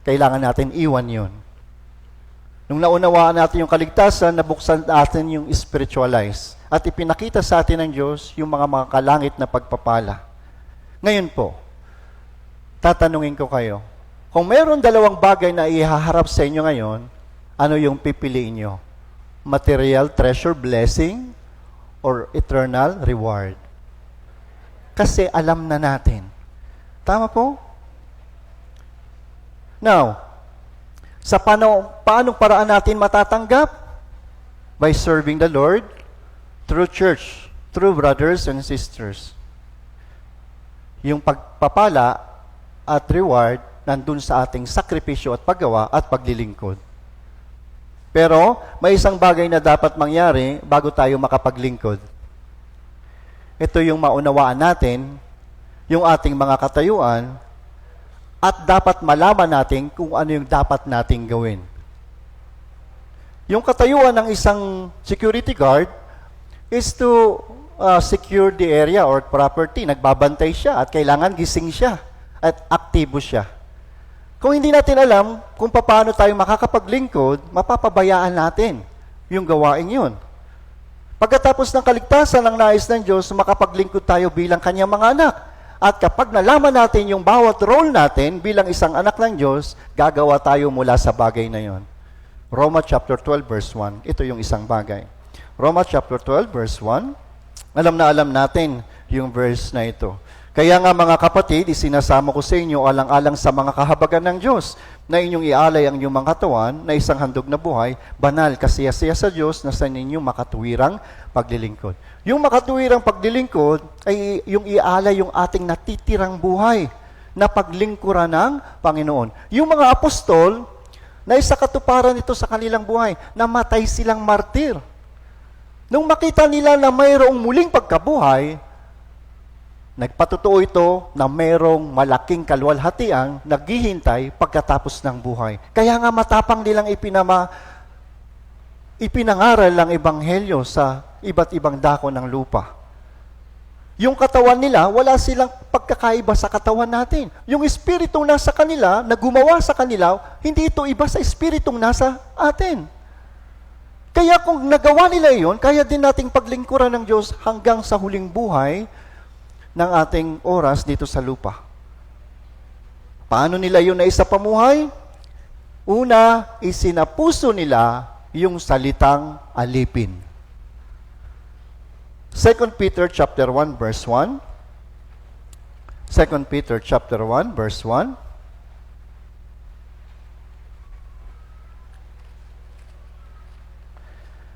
kailangan natin iwan yun. Nung naunawaan natin yung kaligtasan, nabuksan natin yung spiritualize. At ipinakita sa atin ng Diyos yung mga kalangit na pagpapala. Ngayon po, tatanungin ko kayo, kung mayroon dalawang bagay na ihaharap sa inyo ngayon, ano yung pipiliin nyo? Material treasure blessing or eternal reward? Kasi alam na natin. Tama po? Now, sa paanong paraan natin matatanggap? By serving the Lord through church, through brothers and sisters. Yung pagpapala at reward nandun sa ating sakripisyo at paggawa at paglilingkod. Pero may isang bagay na dapat mangyari bago tayo makapaglingkod. Ito yung maunawaan natin, yung ating mga katayuan, at dapat malaman natin kung ano yung dapat nating gawin. Yung katayuan ng isang security guard is to secure the area or property. Nagbabantay siya at kailangan gising siya at aktibo siya. Kung hindi natin alam kung paano tayo makakapaglingkod, mapapabayaan natin yung gawain yun. Pagkatapos ng kaligtasan ng nais ng Diyos, makapaglingkod tayo bilang kanyang mga anak. At kapag nalaman natin yung bawat role natin bilang isang anak ng Diyos, gagawa tayo mula sa bagay na yon. Romans chapter 12 verse 1, ito yung isang bagay. Romans chapter 12 verse 1, alam na alam natin yung verse na ito. Kaya nga mga kapatid, isinasama ko sa inyo alang-alang sa mga kahabagan ng Diyos na inyong ialay ang inyong mga katawan na isang handog na buhay, banal, kasiyasiya sa Diyos na sa inyong makatuwirang paglilingkod. Yung makatuwirang paglilingkod ay yung ialay yung ating natitirang buhay na paglingkuran ng Panginoon. Yung mga apostol, na isa katuparan ito sa kanilang buhay, namatay silang martir. Nung makita nila na mayroong muling pagkabuhay, nagpatotoo ito na mayroong malaking kaluwalhatiang naghihintay pagkatapos ng buhay. Kaya nga matapang nilang ipinangaral ang ebanghelyo sa iba't ibang dako ng lupa. Yung katawan nila, wala silang pagkakaiba sa katawan natin. Yung espiritong nasa kanila, na gumawa sa kanila, hindi ito iba sa espiritong nasa atin. Kaya kung nagawa nila yon, kaya din nating paglingkuran ng Diyos hanggang sa huling buhay ng ating oras dito sa lupa. Paano nila yun na isa pamuhay? Una, isinapuso nila yung salitang alipin. 2 Peter chapter 1 verse 1. 2 Peter chapter 1 verse 1.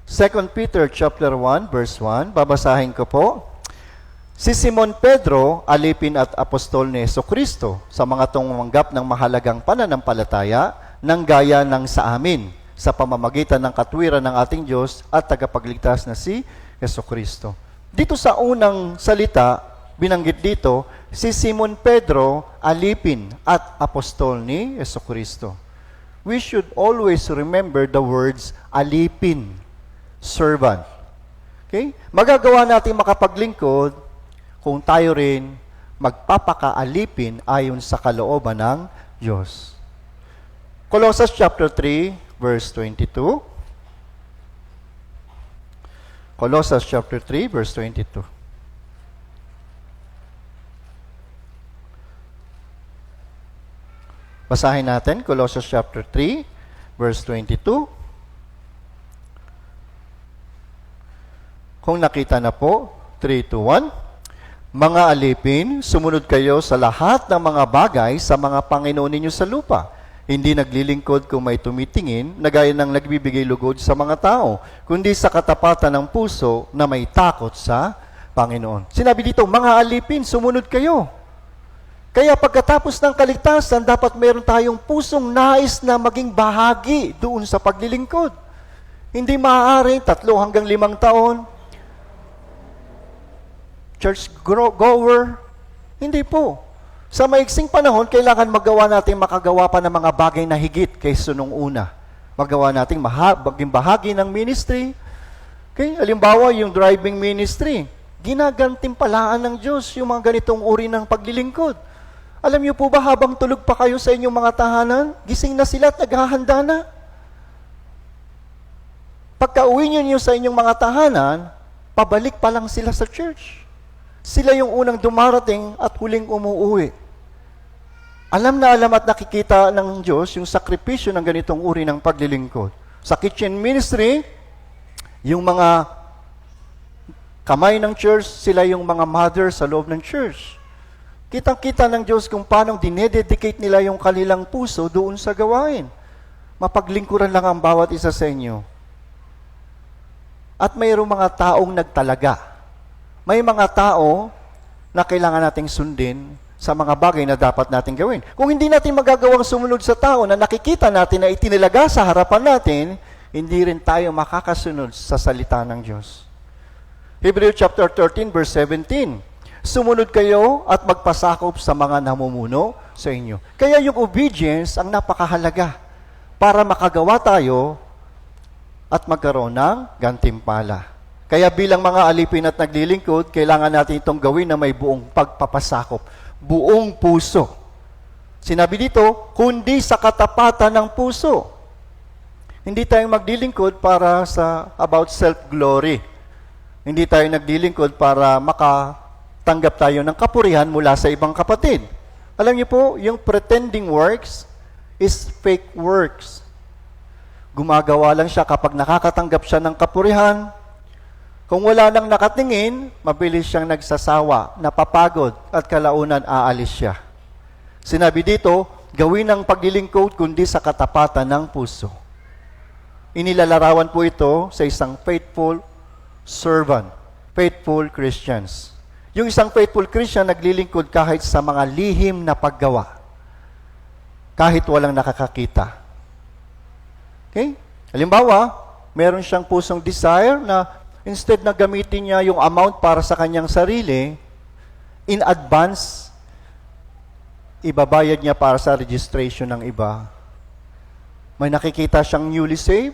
Second Peter chapter 1 verse 1, babasahin ko po. Si Simon Pedro, alipin at apostol ni Jesucristo, sa mga tumanggap ng mahalagang pananampalataya ng gaya ng sa amin, sa pamamagitan ng katwiran ng ating Diyos at tagapagligtas na si Jesucristo. Dito sa unang salita, binanggit dito, si Simon Pedro, alipin at apostol ni Jesucristo. We should always remember the words alipin, servant. Okay? Magagawa natin makapaglingkod kung tayo rin magpapakaalipin ayon sa kalooban ng Diyos. Colossians chapter 3 verse 22. Colossians chapter 3 verse 22. Basahin natin Colossians chapter 3 verse 22. Kung nakita na po, 3, 2, 1. Mga alipin, sumunod kayo sa lahat ng mga bagay sa mga Panginoon ninyo sa lupa. Hindi naglilingkod kung may tumitingin, na gaya ng nagbibigay lugod sa mga tao, kundi sa katapatan ng puso na may takot sa Panginoon. Sinabi dito, mga alipin, sumunod kayo. Kaya pagkatapos ng kaligtasan, dapat meron tayong pusong nais na maging bahagi doon sa paglilingkod. Hindi maaaring 3 hanggang 5 taon, church goer, hindi po. Sa maiksing panahon, kailangan magawa natin makagawa pa ng mga bagay na higit kaysa nung una. Magawa natin maging bahagi ng ministry, Okay? Halimbawa, yung driving ministry, ginagantimpalaan ng Diyos yung mga ganitong uri ng paglilingkod. Alam niyo po ba, habang tulog pa kayo sa inyong mga tahanan, gising na sila at naghahanda na. Pagka-uwi niyo sa inyong mga tahanan, pabalik pa lang sila sa church. Sila yung unang dumarating at huling umuuwi. Alam na alam at nakikita ng Diyos yung sakripisyo ng ganitong uri ng paglilingkod. Sa kitchen ministry, yung mga kamay ng church, sila yung mga mother sa loob ng church. Kitang-kita ng Diyos kung paano dinededicate nila yung kanilang puso doon sa gawain. Mapaglingkuran lang ang bawat isa sa inyo. At mayroong mga taong nagtalaga. May mga tao na kailangan nating sundin sa mga bagay na dapat nating gawin. Kung hindi natin magagawang sumunod sa tao na nakikita natin na itinilaga sa harapan natin, hindi rin tayo makakasunod sa salita ng Diyos. Hebrews chapter 13 verse 17. Sumunod kayo at magpasakop sa mga namumuno sa inyo. Kaya yung obedience ang napakahalaga para makagawa tayo at magkaroon ng gantimpala. Kaya bilang mga alipin at naglilingkod, kailangan natin itong gawin na may buong pagpapasakop, buong puso. Sinabi dito, kundi sa katapatan ng puso. Hindi tayo maglilingkod para sa about self-glory. Hindi tayo naglilingkod para makatanggap tayo ng kapurihan mula sa ibang kapatid. Alam niyo po, yung pretending works is fake works. Gumagawa lang siya kapag nakakatanggap siya ng kapurihan. Kung wala nang nakatingin, mabilis siyang nagsasawa, napapagod, at kalaunan aalis siya. Sinabi dito, gawin ang paglilingkod kundi sa katapatan ng puso. Inilalarawan po ito sa isang faithful servant, faithful Christians. Yung isang faithful Christian naglilingkod kahit sa mga lihim na paggawa, kahit walang nakakakita. Okay? Halimbawa, meron siyang pusong desire na instead na gamitin niya yung amount para sa kanyang sarili, in advance, ibabayad niya para sa registration ng iba. May nakikita siyang newly saved,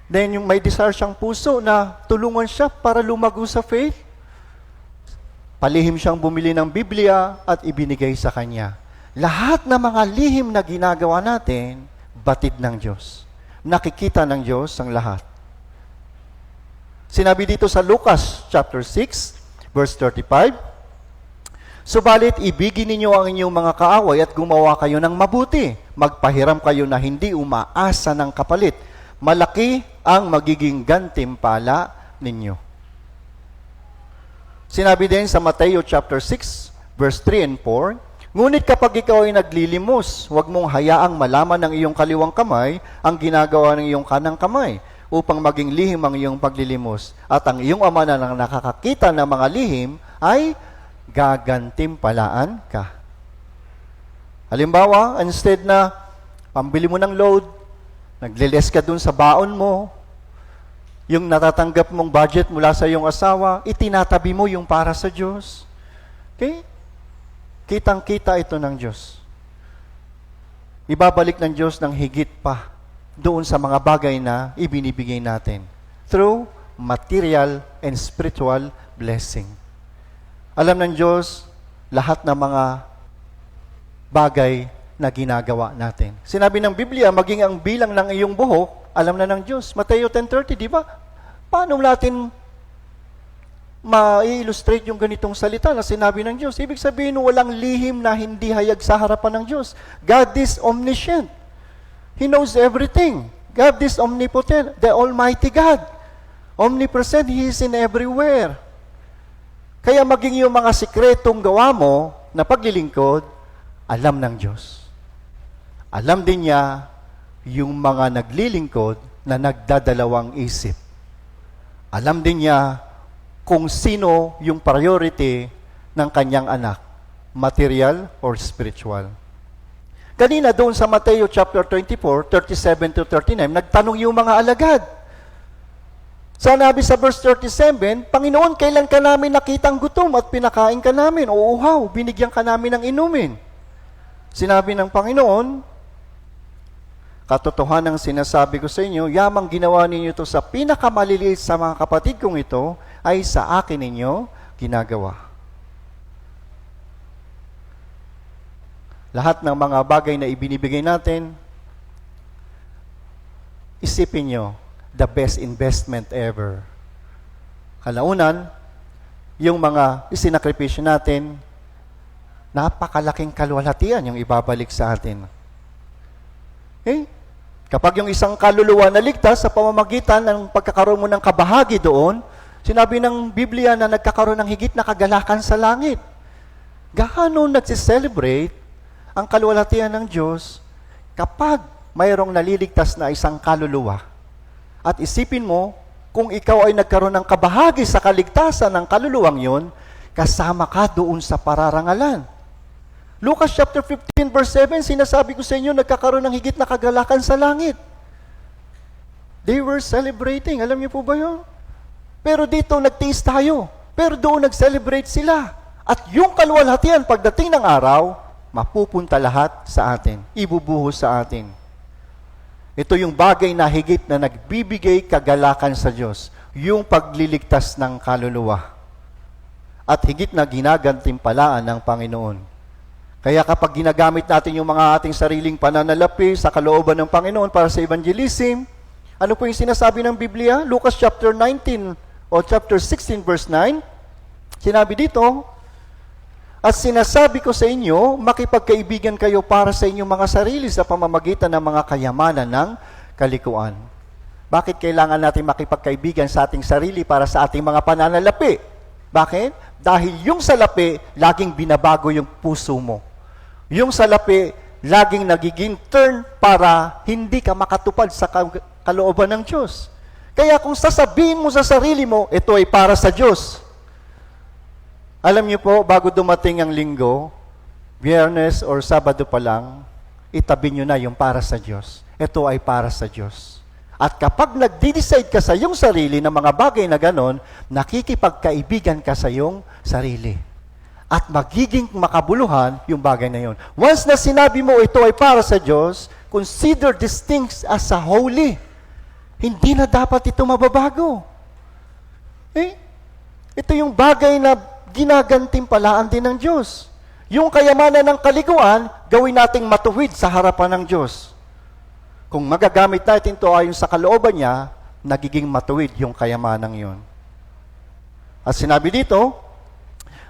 then yung may desire siyang puso na tulungan siya para lumago sa faith, palihim siyang bumili ng Biblia at ibinigay sa kanya. Lahat ng mga lihim na ginagawa natin, batid ng Diyos. Nakikita ng Diyos ang lahat. Sinabi dito sa Lucas chapter 6, verse 35, subalit ibigin ninyo ang inyong mga kaaway at gumawa kayo ng mabuti. Magpahiram kayo na hindi umaasa ng kapalit. Malaki ang magiging gantimpala ninyo. Sinabi din sa Mateo chapter 6, verse 3 and 4, ngunit kapag ikaw ay naglilimos, huwag mong hayaang malaman ng iyong kaliwang kamay ang ginagawa ng iyong kanang kamay, upang maging lihim ang iyong paglilimos. At ang iyong ama na nakakakita ng mga lihim ay gagantimpalaan ka. Halimbawa, instead na pambili mo ng load, nagliles ka dun sa baon mo, yung natatanggap mong budget mula sa iyong asawa, itinatabi mo yung para sa Diyos. Okay? Kitang-kita ito ng Diyos. Ibabalik ng Diyos ng higit pa doon sa mga bagay na ibinibigay natin through material and spiritual blessing. Alam ng Diyos lahat ng mga bagay na ginagawa natin. Sinabi ng Biblia, maging ang bilang ng iyong buhok, alam na ng Diyos. Mateo 10:30, di ba? Paano natin ma-illustrate yung ganitong salita na sinabi ng Diyos? Ibig sabihin, walang lihim na hindi hayag sa harapan ng Diyos. God is omniscient. He knows everything. God is omnipotent, the Almighty God. Omnipresent, He is in everywhere. Kaya maging yung mga sikretong gawa mo na paglilingkod, alam ng Diyos. Alam din niya yung mga naglilingkod na nagdadalawang isip. Alam din niya kung sino yung priority ng kanyang anak, material or spiritual. Kanina doon sa Mateo chapter 24, 37 to 39, nagtanong yung mga alagad. Sanabi sa verse 37, Panginoon, kailan ka namin nakitang gutom at pinakain ka namin? O uhaw, binigyan ka namin ng inumin. Sinabi ng Panginoon, Katotohanan ang sinasabi ko sa inyo, yamang ginawa ninyo ito sa pinakamaliliit sa mga kapatid kong ito, ay sa akin ninyo ginagawa. Lahat ng mga bagay na ibinibigay natin, isipin nyo, the best investment ever. Kalaunan, yung mga isinakripisyo natin, napakalaking kaluwalhatian yung ibabalik sa atin. Okay? Kapag yung isang kaluluwa na ligtas sa pamamagitan ng pagkakaroon mo ng kabahagi doon, sinabi ng Biblia na nagkakaroon ng higit na kagalakan sa langit. Gaano nagsiselebrate ang kaluwalhatian ng Diyos kapag mayroong naliligtas na isang kaluluwa. At isipin mo, kung ikaw ay nagkaroon ng kabahagi sa kaligtasan ng kaluluwang yon, kasama ka doon sa pararangalan. Lucas chapter 15 verse 7, sinasabi ko sa inyo, nagkakaroon ng higit na kagalakan sa langit. They were celebrating. Alam niyo po ba yun? Pero dito nagtiis tayo. Pero doon nag-celebrate sila. At yung kaluwalhatian pagdating ng araw, mapupunta lahat sa atin. Ibubuhos sa atin. Ito yung bagay na higit na nagbibigay kagalakan sa Diyos. Yung pagliligtas ng kaluluwa. At higit na ginagantimpalaan ng Panginoon. Kaya kapag ginagamit natin yung mga ating sariling pananalapi sa kalooban ng Panginoon para sa evangelism, ano po yung sinasabi ng Biblia? Lucas chapter 19 o chapter 16 verse 9, sinabi dito, at sinasabi ko sa inyo, makipagkaibigan kayo para sa inyong mga sarili sa pamamagitan ng mga kayamanan ng kalikuan. Bakit kailangan natin makipagkaibigan sa ating sarili para sa ating mga pananalapi? Bakit? Dahil yung salapi, laging binabago yung puso mo. Yung salapi, laging nagiging turn para hindi ka makatupad sa kalooban ng Diyos. Kaya kung sasabihin mo sa sarili mo, ito ay para sa Diyos. Alam niyo po, bago dumating ang linggo, Biyernes or Sabado pa lang, itabi niyo na yung para sa Diyos. Ito ay para sa Diyos. At kapag nagdi-decide ka sa iyong sarili ng mga bagay na ganon, nakikipagkaibigan ka sa iyong sarili. At magiging makabuluhan yung bagay na yun. Once na sinabi mo ito ay para sa Diyos, consider these things as a holy. Hindi na dapat ito mababago. Ito yung bagay na ginagantimpalaan din ng Diyos. Yung kayamanan ng kaliguan, gawin nating matuwid sa harapan ng Diyos. Kung magagamit natin ito ayon sa kalooban niya, nagiging matuwid yung kayamanang yun. At sinabi dito,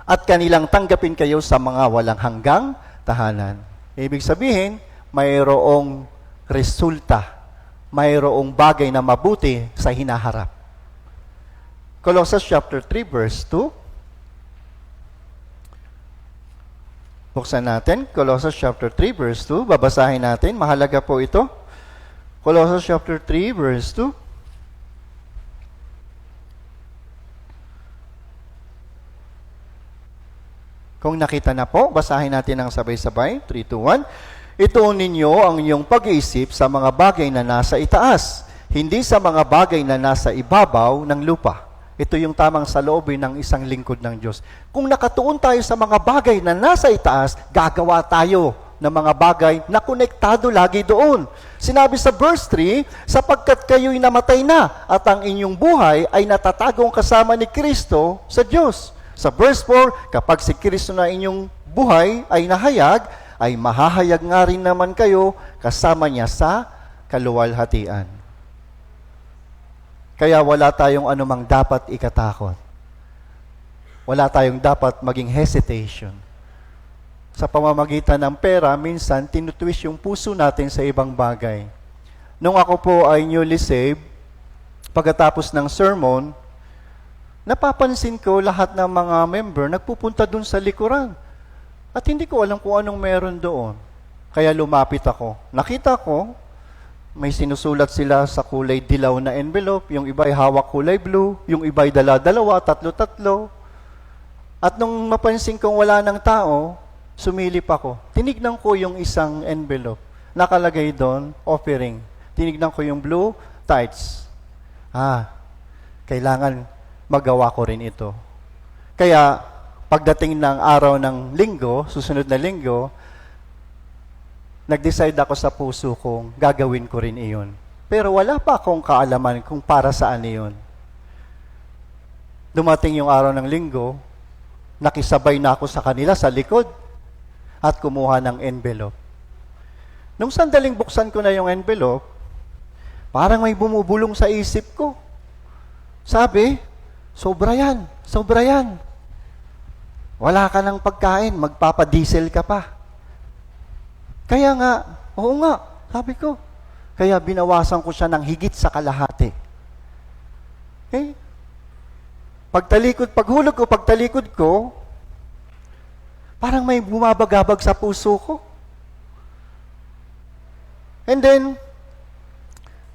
at kanilang tanggapin kayo sa mga walang hanggang tahanan. Ibig sabihin, mayroong resulta, mayroong bagay na mabuti sa hinaharap. Colossians chapter 3 verse 2. Buksan natin, Colossians chapter 3 verse 2. Babasahin natin, mahalaga po ito. Colossians chapter 3 verse 2. Kung nakita na po, basahin natin ang sabay-sabay. 3, 2, 1. Ituon ninyo ang inyong pag-iisip sa mga bagay na nasa itaas, hindi sa mga bagay na nasa ibabaw ng lupa. Ito yung tamang saloobin ng isang lingkod ng Diyos. Kung nakatuon tayo sa mga bagay na nasa itaas, gagawa tayo ng mga bagay na konektado lagi doon. Sinabi sa verse 3, sapagkat kayo'y namatay na at ang inyong buhay ay natatagong kasama ni Kristo sa Diyos. Sa verse 4, kapag si Kristo na inyong buhay ay nahayag, ay mahahayag nga rin naman kayo kasama niya sa kaluwalhatian. Kaya wala tayong anumang dapat ikatakot. Wala tayong dapat maging hesitation. Sa pamamagitan ng pera, minsan tinutwist yung puso natin sa ibang bagay. Nung ako po ay newly saved, pagkatapos ng sermon, napapansin ko lahat ng mga member nagpupunta dun sa likuran. At hindi ko alam kung anong meron doon. Kaya lumapit ako. Nakita ko, may sinusulat sila sa kulay dilaw na envelope, yung iba ay hawak kulay blue, yung iba ay dala-dalawa, tatlo-tatlo. At nung mapansin kong wala ng tao, sumilip ako. Tinignan ko yung isang envelope. Nakalagay doon, offering. Tinignan ko yung blue, tithes. Kailangan magawa ko rin ito. Kaya, pagdating ng araw ng linggo, susunod na linggo, nag-decide ako sa puso kong gagawin ko rin iyon. Pero wala pa akong kaalaman kung para saan iyon. Dumating yung araw ng linggo, nakisabay na ako sa kanila sa likod at kumuha ng envelope. Nung sandaling buksan ko na yung envelope, parang may bumubulong sa isip ko. Sabi, sobra yan, sobra yan. Wala ka ng pagkain, magpapadiesel ka pa. Kaya nga, oo nga, sabi ko. Kaya binawasan ko siya ng higit sa kalahati. Okay? Paghulog ko, pagtalikod ko, parang may bumabagabag sa puso ko. And then,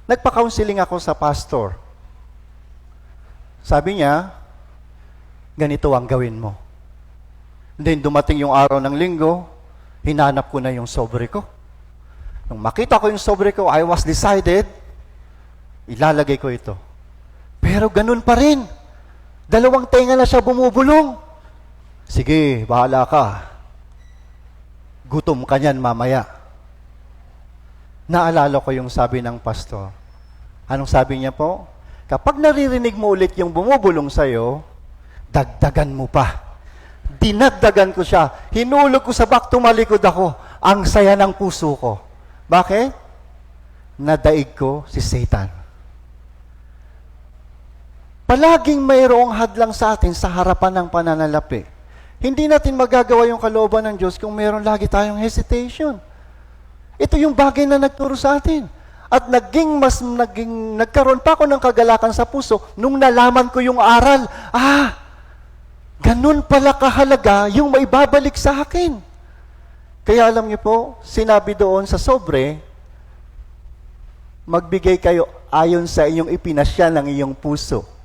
nagpa-counseling ako sa pastor. Sabi niya, ganito ang gawin mo. And then, dumating yung araw ng linggo, hinanap ko na yung sobre ko. Nung makita ko yung sobre ko, I was decided, ilalagay ko ito. Pero ganun pa rin. 2 tenga na siya bumubulong. Sige, bahala ka. Gutom ka niyan mamaya. Naalala ko yung sabi ng pastor. Anong sabi niya po? Kapag naririnig mo ulit yung bumubulong sa'yo, dagdagan mo pa. Dinagdagan ko siya. Hinulog ko sa bak, tumalikod ako. Ang saya ng puso ko. Bakit? Nadaig ko si Satan. Palaging mayroong hadlang sa atin sa harapan ng pananalapi. Hindi natin magagawa yung kalooban ng Diyos kung mayroon lagi tayong hesitation. Ito yung bagay na nagturo sa atin. At nagkaroon pa ako ng kagalakan sa puso nung nalaman ko yung aral. Ganun pala kahalaga yung maibabalik sa akin. Kaya alam niyo po, sinabi doon sa sobre, magbigay kayo ayon sa inyong ipinasya ng iyong puso.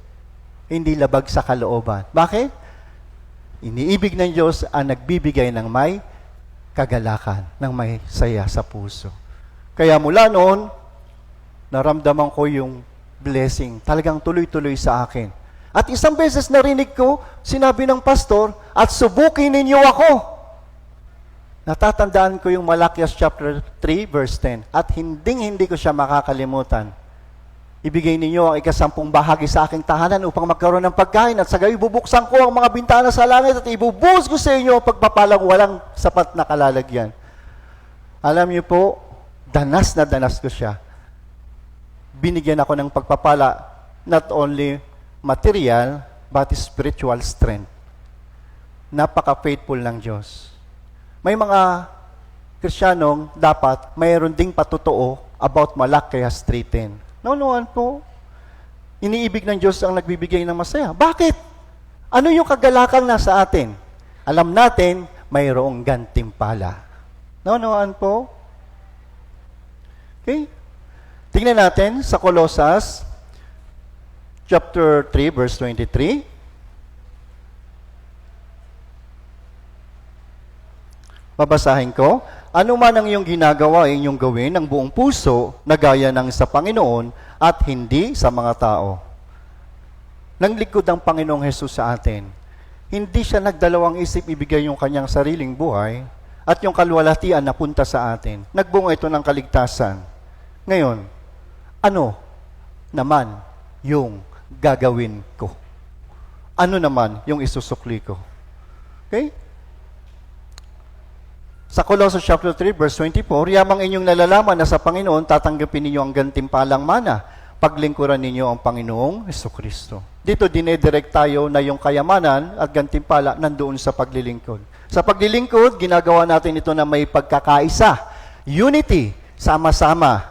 Hindi labag sa kalooban. Bakit? Iniibig ng Diyos ang nagbibigay ng may kagalakan, ng may saya sa puso. Kaya mula noon, naramdaman ko yung blessing. Talagang tuloy-tuloy sa akin. At isang beses narinig ko, sinabi ng pastor, at subukin ninyo ako. Natatandaan ko yung Malakias chapter 3, verse 10. At hindi ko siya makakalimutan. Ibigay ninyo ang 10 bahagi sa aking tahanan upang magkaroon ng pagkain at sa gayon bubuksan ko ang mga bintana sa langit at ibubuhos ko sa inyo ang pagpapalang walang sapat na kalalagyan. Alam niyo po, danas na danas ko siya. Binigyan ako ng pagpapala, not only material, but spiritual strength. Napaka-faithful ng Diyos. May mga Kristiyanong dapat mayroon ding patotoo about Malakias 3:10. Naunuan po, iniibig ng Diyos ang nagbibigay ng masaya. Bakit? Ano yung kagalakan na sa atin? Alam natin, mayroong gantimpala. Naunuan po? Okay? Tingnan natin sa Colossus chapter 3, verse 23. Babasahin ko, ano man ang iyong ginagawa ay inyong gawin ng buong puso na gaya ng sa Panginoon at hindi sa mga tao. Nang likod ang Panginoong Hesus sa atin, hindi siya nagdalawang isip ibigay yung kanyang sariling buhay at yung kalwalhatian na punta sa atin. Nagbunga ito ng kaligtasan. Ngayon, ano naman yung gagawin ko? Ano naman yung isusukli ko? Okay? Sa Colossus chapter 3, verse 24, yamang inyong nalalaman na sa Panginoon, tatanggapin ninyo ang gantimpalang mana, paglingkuran ninyo ang Panginoong Jesucristo. Dito, dinedirect tayo na yung kayamanan at gantimpala nandoon sa paglilingkod. Sa paglilingkod, ginagawa natin ito na may pagkakaisa. Unity, sama-sama.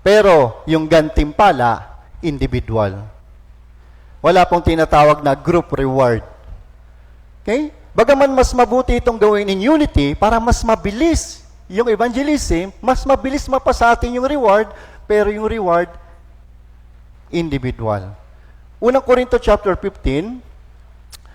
Pero, yung gantimpala, individual. Wala pong tinatawag na group reward. Okay? Bagaman mas mabuti itong gawin in unity para mas mabilis yung evangelism, mas mabilis mapasa atin yung reward, pero yung reward, individual. Unang Korinto chapter 15,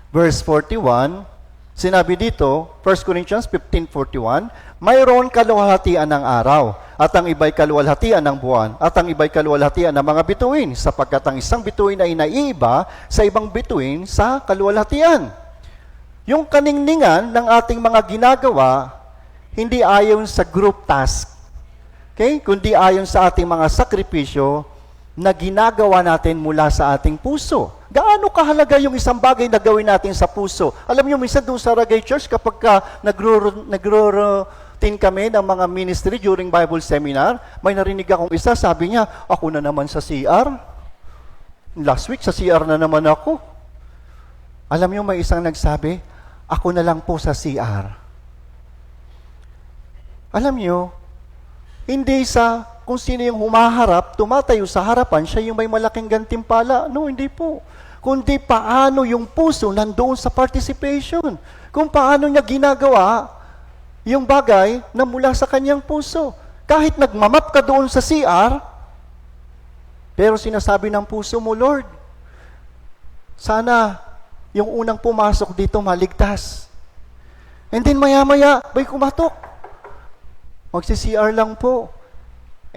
verse 41, sinabi dito, 1 Corinthians 15:41, mayroon kaluwalhatian ng araw, at ang iba'y kaluwalhatian ng buwan, at ang iba'y kaluwalhatian ng mga bituin, sapagkat ang isang bituin ay naiiba sa ibang bituin sa kaluwalhatian. Yung kaningningan ng ating mga ginagawa, hindi ayon sa group task. Okay? Kundi ayon sa ating mga sakripisyo na ginagawa natin mula sa ating puso. Gaano kahalaga yung isang bagay na gawin natin sa puso? Alam niyo, minsan doon sa Ragay Church, kapag nagro-routine kami ng mga ministry during Bible seminar, may narinig akong isa, sabi niya, ako na naman sa CR. Last week, sa CR na naman ako. Alam niyo, may isang nagsabi, ako na lang po sa CR. Alam niyo, hindi sa kung sino yung humaharap, tumatayo sa harapan, siya yung may malaking gantimpala. No, hindi po. Kundi paano yung puso nandoon sa participation. Kung paano niya ginagawa yung bagay na mula sa kanyang puso. Kahit nagmamap ka doon sa CR, pero sinasabi ng puso mo, Lord, sana yung unang pumasok dito maligtas. And then maya-maya, may kumatok. Magsi-CR lang po.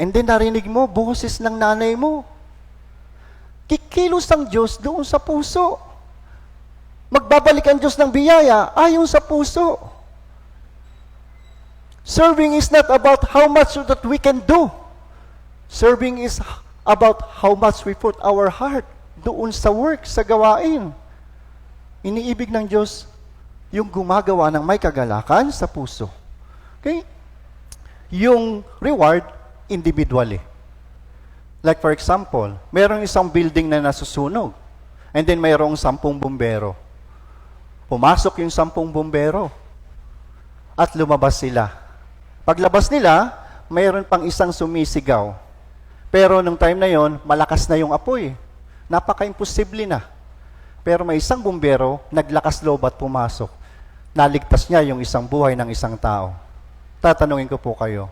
And then narinig mo, boses ng nanay mo. Kikilos ang Diyos doon sa puso. Magbabalik ang Diyos ng biyaya ayon sa puso. Serving is not about how much that we can do. Serving is about how much we put our heart doon sa work, sa gawain. Iniibig ng Diyos yung gumagawa ng may kagalakan sa puso. Okay? Yung reward, individually. Like for example, mayroong isang building na nasusunog. And then mayroong 10 bumbero. Pumasok yung 10 bumbero. At lumabas sila. Paglabas nila, mayroon pang isang sumisigaw. Pero nung time na yon, malakas na yung apoy. Napaka-imposible na. Pero may isang bumbero, naglakas loob at pumasok. Naligtas niya yung isang buhay ng isang tao. Tatanungin ko po kayo,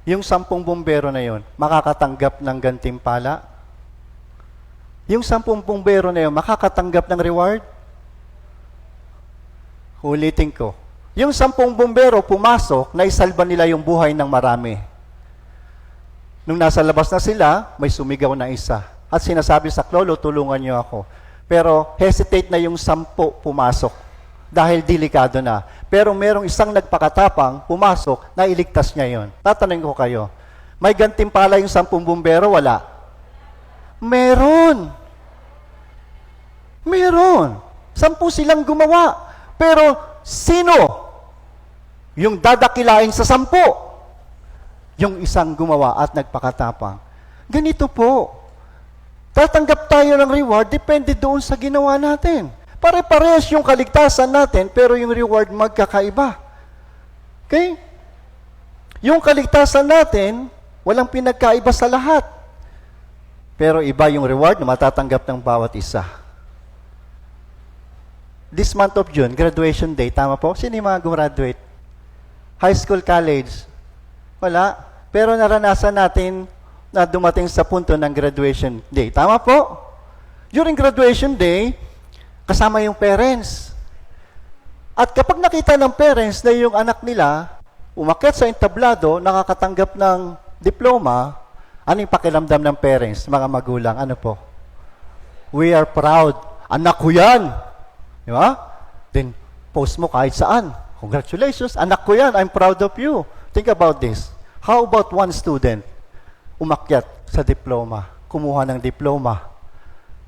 yung 10 bumbero na yon, makakatanggap ng gantimpala? Yung 10 bumbero na yon, makakatanggap ng reward? Ulitin ko. Yung 10 bumbero pumasok, naisalba nila yung buhay ng marami. Nung nasa labas na sila, may sumigaw na isa. At sinasabi sa Klolo, tulungan niyo ako. Pero hesitate na yung 10 pumasok. Dahil delikado na. Pero merong isang nagpakatapang, pumasok, nailigtas niya yon. Tatanungin ko kayo, may gantimpala yung 10 bumbero? Wala. Meron. Meron. 10 silang gumawa. Pero sino yung dadakilain sa 10? Yung isang gumawa at nagpakatapang. Ganito po. Tatanggap tayo ng reward, depende doon sa ginawa natin. Pare-parehas yung kaligtasan natin, pero yung reward magkakaiba. Okay? Yung kaligtasan natin, walang pinagkaiba sa lahat. Pero iba yung reward na matatanggap ng bawat isa. This month of June, graduation day, tama po? Sino yung mga graduate? High school, college? Wala. Pero naranasan natin na dumating sa punto ng graduation day. Tama po? During graduation day, kasama yung parents. At kapag nakita ng parents na yung anak nila umakyat sa entablado, nakakatanggap ng diploma, ano yung pakiramdam ng parents, mga magulang? Ano po? We are proud. Anak ko yan. Di ba? Then, post mo kahit saan. Congratulations, anak ko yan. I'm proud of you. Think about this. How about one student umakyat sa diploma, kumuha ng diploma,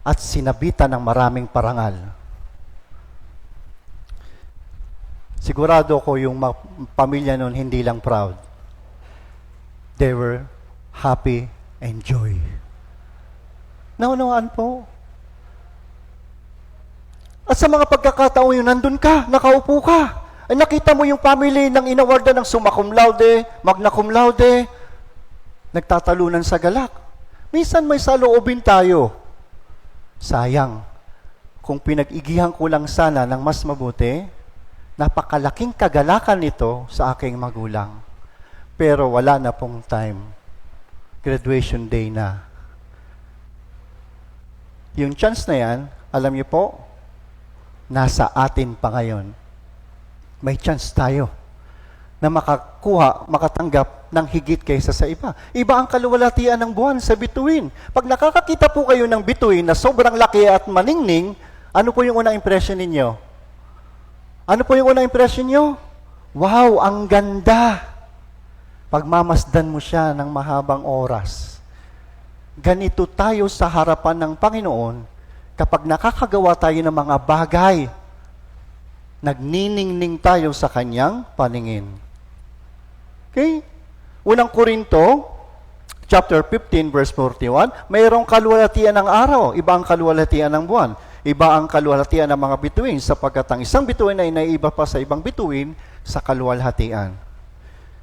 at sinabitan ng maraming parangal? Sigurado ko yung pamilya nun hindi lang proud. They were happy and joy. Naunawaan po. At sa mga pagkakataon yun, nandun ka, nakaupo ka. Ay nakita mo yung family ng inawarda ng summa cum laude, magna cum laude, nagtatalunan sa galak. Minsan may saloobin tayo. Sayang, kung pinag-igihan ko lang sana ng mas mabuti, napakalaking kagalakan nito sa aking magulang. Pero wala na pong time. Graduation day na. Yung chance na yan, alam niyo po, nasa atin pa ngayon. May chance tayo na makatanggap ng higit kaysa sa iba. Iba ang kaluwalhatian ng buwan sa bituin. Pag nakakakita po kayo ng bituin na sobrang laki at maningning, ano po yung unang impression ninyo? Ano po yung unang impression nyo? Wow, ang ganda! Pagmamasdan mo siya ng mahabang oras. Ganito tayo sa harapan ng Panginoon kapag nakakagawa tayo ng mga bagay, nagniningning tayo sa Kanyang paningin. Okay? Unang Korinto, chapter 15, verse 41, mayroong kaluwalhatian ng araw, iba ang kaluwalhatian ng buwan, iba ang kaluwalhatian ng mga bituin, sapagkat ang isang bituin ay naiiba pa sa ibang bituin sa kaluwalhatian.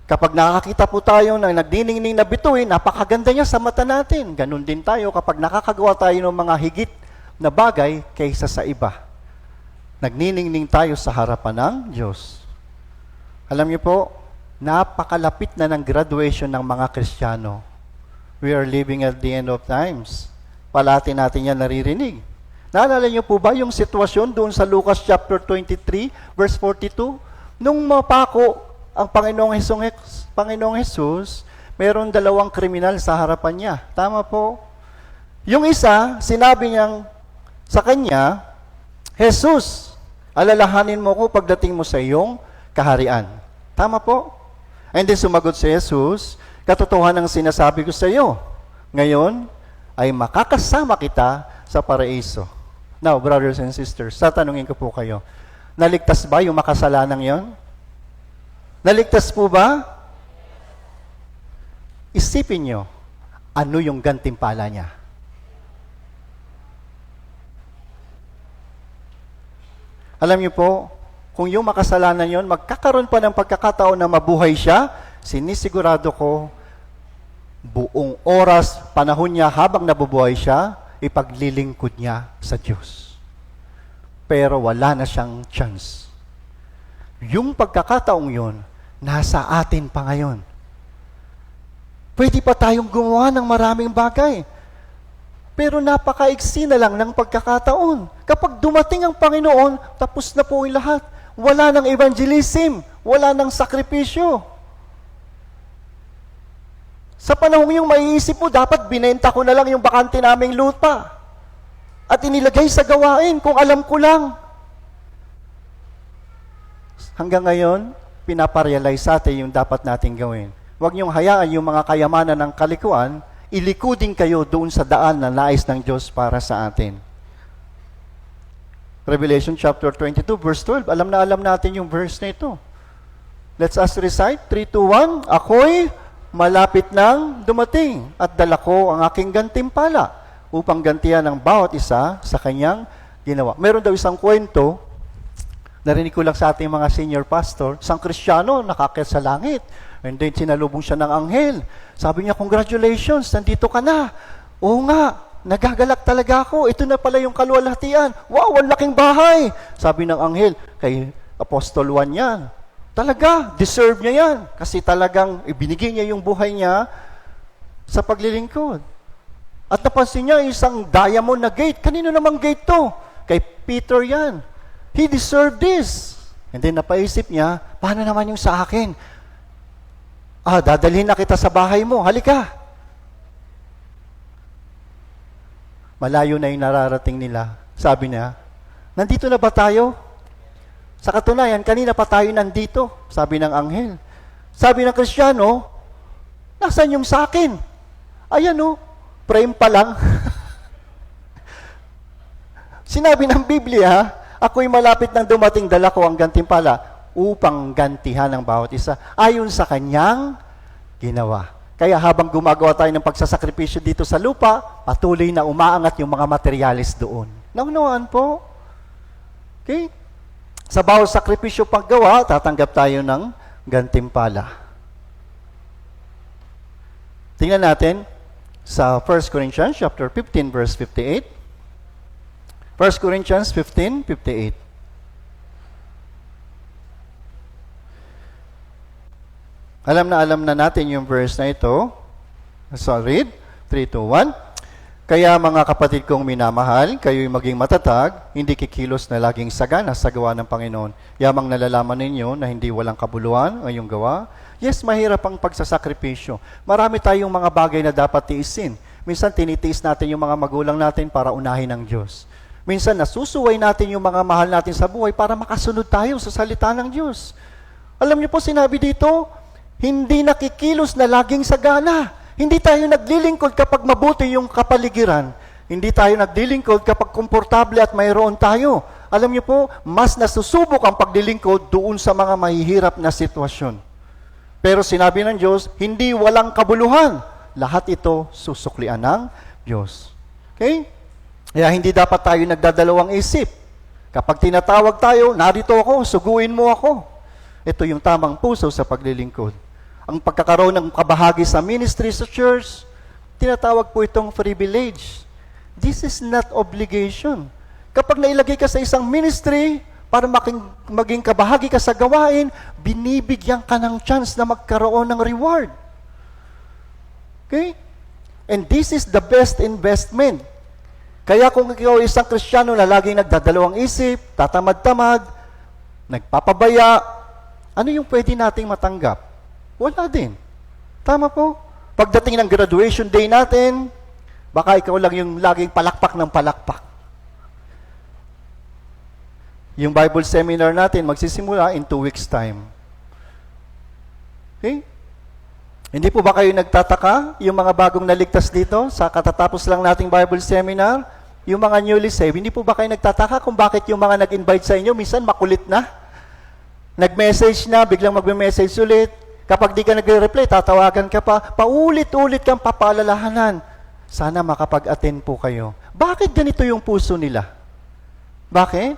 Kapag nakakita po tayo ng nagniningning na bituin, napakaganda niya sa mata natin. Ganon din tayo kapag nakakagawa tayo ng mga higit na bagay kaysa sa iba. Nagniningning tayo sa harapan ng Diyos. Alam niyo po, napakalapit na ng graduation ng mga Kristiyano. We are living at the end of times. Palati natin yan naririnig. Naalala niyo po ba yung sitwasyon doon sa Lucas chapter 23, verse 42? Nung mapako ang Panginoong Jesus, mayroon dalawang kriminal sa harapan niya. Tama po. Yung isa, sinabi niyang sa kanya, Jesus, alalahanin mo ko pagdating mo sa iyong kaharian. Tama po? And then sumagot si Jesus, katotohanan ang sinasabi ko sa iyo. Ngayon ay makakasama kita sa paraiso. Now, brothers and sisters, tatanungin ko po kayo, naligtas ba yung makasalanang yon? Naligtas po ba? Isipin nyo, ano yung gantimpala niya? Alam niyo po, kung yung makasalanan yon, magkakaroon pa ng pagkakataon na mabuhay siya, sinisigurado ko, buong oras, panahon niya habang nabubuhay siya, ipaglilingkod niya sa Diyos. Pero wala na siyang chance. Yung pagkakataong yon, nasa atin pa ngayon. Pwede pa tayong gumawa ng maraming bagay. Pero napakaiksi na lang ng pagkakataon. Kapag dumating ang Panginoon, tapos na po yung lahat. Wala ng evangelism, wala ng sakripisyo. Sa panahon yung maiisip mo, dapat binenta ko na lang yung bakante naming lupa. At inilagay sa gawain kung alam ko lang. Hanggang ngayon, pinaparealize sa atin yung dapat natin gawin. Huwag niyong hayaan yung mga kayamanan ng kalikuan, ilikudin kayo doon sa daan na nais ng Diyos para sa atin. Revelation chapter 22, verse 12. Alam na alam natin yung verse na ito. Let's us recite. 3, 2, 1. Ako'y malapit nang dumating at dala ko ang aking gantimpala upang gantihan ang bawat isa sa kanyang ginawa. Meron daw isang kwento, narinig ko lang sa ating mga senior pastor, isang Kristiyano nakakyat sa langit. And then sinalubong siya ng anghel. Sabi niya, congratulations, nandito ka na. Oo nga, nagagalak talaga ako. Ito na pala yung kaluwalhatian. Wow, ang laking bahay. Sabi ng anghel, kay Apostol Juan yan. Talaga, deserve niya yan. Kasi talagang ibinigay niya yung buhay niya sa paglilingkod. At napansin niya isang diamond na gate. Kanino namang gate to? Kay Peter yan. He deserved this. And then napaisip niya, paano naman yung sa akin? Dadalhin na kita sa bahay mo. Halika. Malayo na yung nararating nila. Sabi niya, nandito na ba tayo? Sa katunayan, kanina pa tayo nandito. Sabi ng anghel. Sabi ng Kristiyano, nasaan yung sa akin? Ayan o, frame pa lang. Sinabi ng Biblia, ako'y malapit nang dumating, dala ko ang gantimpala upang gantihan ang bawat isa ayon sa kanyang ginawa. Kaya habang gumagawa tayo ng pagsasakripisyo dito sa lupa, patuloy na umaangat yung mga materialis doon. Naunawaan po? Okay? Sa bawat sakripisyo paggawa, tatanggap tayo ng gantimpala. Tingnan natin sa 1 Corinthians chapter 15 verse 58. 1 Corinthians 15:58. Alam na natin yung verse na ito. So read, 3, 2, 1. Kaya mga kapatid kong minamahal, kayo'y maging matatag, hindi kikilos na laging sagana sa gawa ng Panginoon. Yamang nalalaman ninyo na hindi walang kabuluhan ang iyong gawa. Yes, mahirap ang pagsasakripisyo. Marami tayong mga bagay na dapat tiisin. Minsan tinitiis natin yung mga magulang natin para unahin ng Diyos. Minsan nasusuway natin yung mga mahal natin sa buhay para makasunod tayo sa salita ng Diyos. Alam niyo po, sinabi dito, hindi nakikilos na laging sagana. Hindi tayo naglilingkod kapag mabuti yung kapaligiran. Hindi tayo naglilingkod kapag komportable at mayroon tayo. Alam niyo po, mas nasusubok ang paglilingkod doon sa mga mahihirap na sitwasyon. Pero sinabi ng Diyos, hindi walang kabuluhan. Lahat ito susuklian ng Diyos. Okay? Kaya hindi dapat tayo nagdadalawang isip. Kapag tinatawag tayo, narito ako, suguin mo ako. Ito yung tamang puso sa paglilingkod. Ang pagkakaroon ng kabahagi sa ministry sa church, tinatawag po itong privilege. This is not obligation. Kapag nailagay ka sa isang ministry, para maging kabahagi ka sa gawain, binibigyan ka ng chance na magkaroon ng reward. Okay? And this is the best investment. Kaya kung ikaw isang Kristiyano na laging nagdadalawang isip, tatamad-tamad, nagpapabaya, ano yung pwede nating matanggap? Wala din. Tama po? Pagdating ng graduation day natin, baka ikaw lang yung laging palakpak ng palakpak. Yung Bible seminar natin magsisimula in 2 weeks' time. Okay? Hindi po ba kayo nagtataka, yung mga bagong naligtas dito, sa katatapos lang nating Bible seminar, yung mga newly saved, hindi po ba kayo nagtataka kung bakit yung mga nag-invite sa inyo, minsan makulit na? Nag-message na, biglang magme-message ulit. Kapag di ka nagre-reply, tatawagan ka pa, paulit-ulit kang papaalalahanan. Sana makapag-attend po kayo. Bakit ganito yung puso nila? Bakit?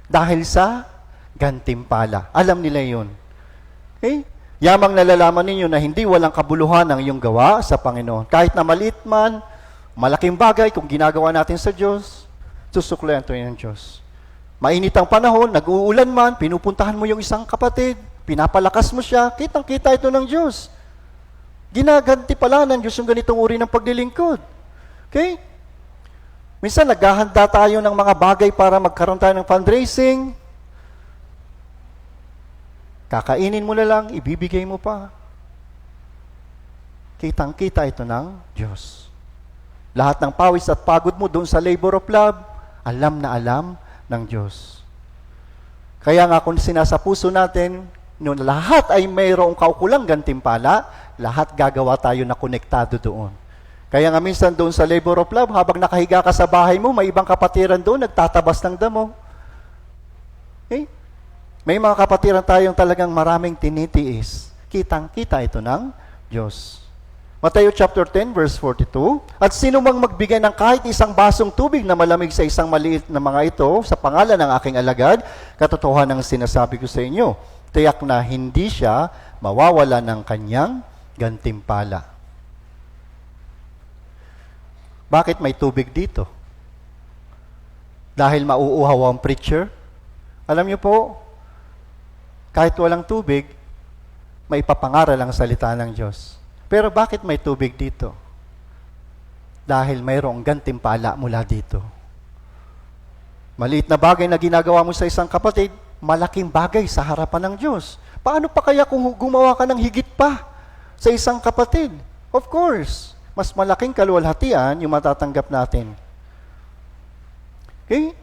Dahil sa gantimpala. Alam nila yun. Okay? Yamang nalalaman ninyo na hindi walang kabuluhan ang iyong gawa sa Panginoon. Kahit na maliit man, malaking bagay kung ginagawa natin sa Diyos, susuklayan ito ng Diyos. Mainit ang panahon, nag-uulan man, pinupuntahan mo yung isang kapatid, pinapalakas mo siya, kitang-kita ito ng Diyos. Ginaganti pala ng Diyos yung ganitong uri ng paglilingkod. Okay? Minsan, naghahanda tayo ng mga bagay para magkaroon tayo ng fundraising. Kakainin mo na lang, ibibigay mo pa. Kitang-kita ito ng Diyos. Lahat ng pawis at pagod mo doon sa labor of love, alam na alam ng Diyos. Kaya nga kung sinasa puso natin, noon lahat ay mayroong kaukulang gantimpala, lahat gagawa tayo na konektado doon. Kaya nga minsan doon sa labor of love, habang nakahiga ka sa bahay mo, may ibang kapatiran doon, nagtatabas ng damo. Okay? May mga kapatiran tayong talagang maraming tinitiis. Kitang-kita ito ng Diyos. Matthew chapter 10, verse 42, At sino mang magbigay ng kahit isang basong tubig na malamig sa isang maliit na mga ito, sa pangalan ng aking alagad, katotohanan ang sinasabi ko sa inyo, tiyak na hindi siya mawawala ng kanyang gantimpala. Bakit may tubig dito? Dahil mauuhaw ang preacher? Alam niyo po, kahit walang tubig, may papangaral ang salita ng Diyos. Pero bakit may tubig dito? Dahil mayroong gantimpala mula dito. Maliit na bagay na ginagawa mo sa isang kapatid, malaking bagay sa harapan ng Diyos. Paano pa kaya kung gumawa ka ng higit pa sa isang kapatid? Of course, mas malaking kaluwalhatian yung matatanggap natin. Okay?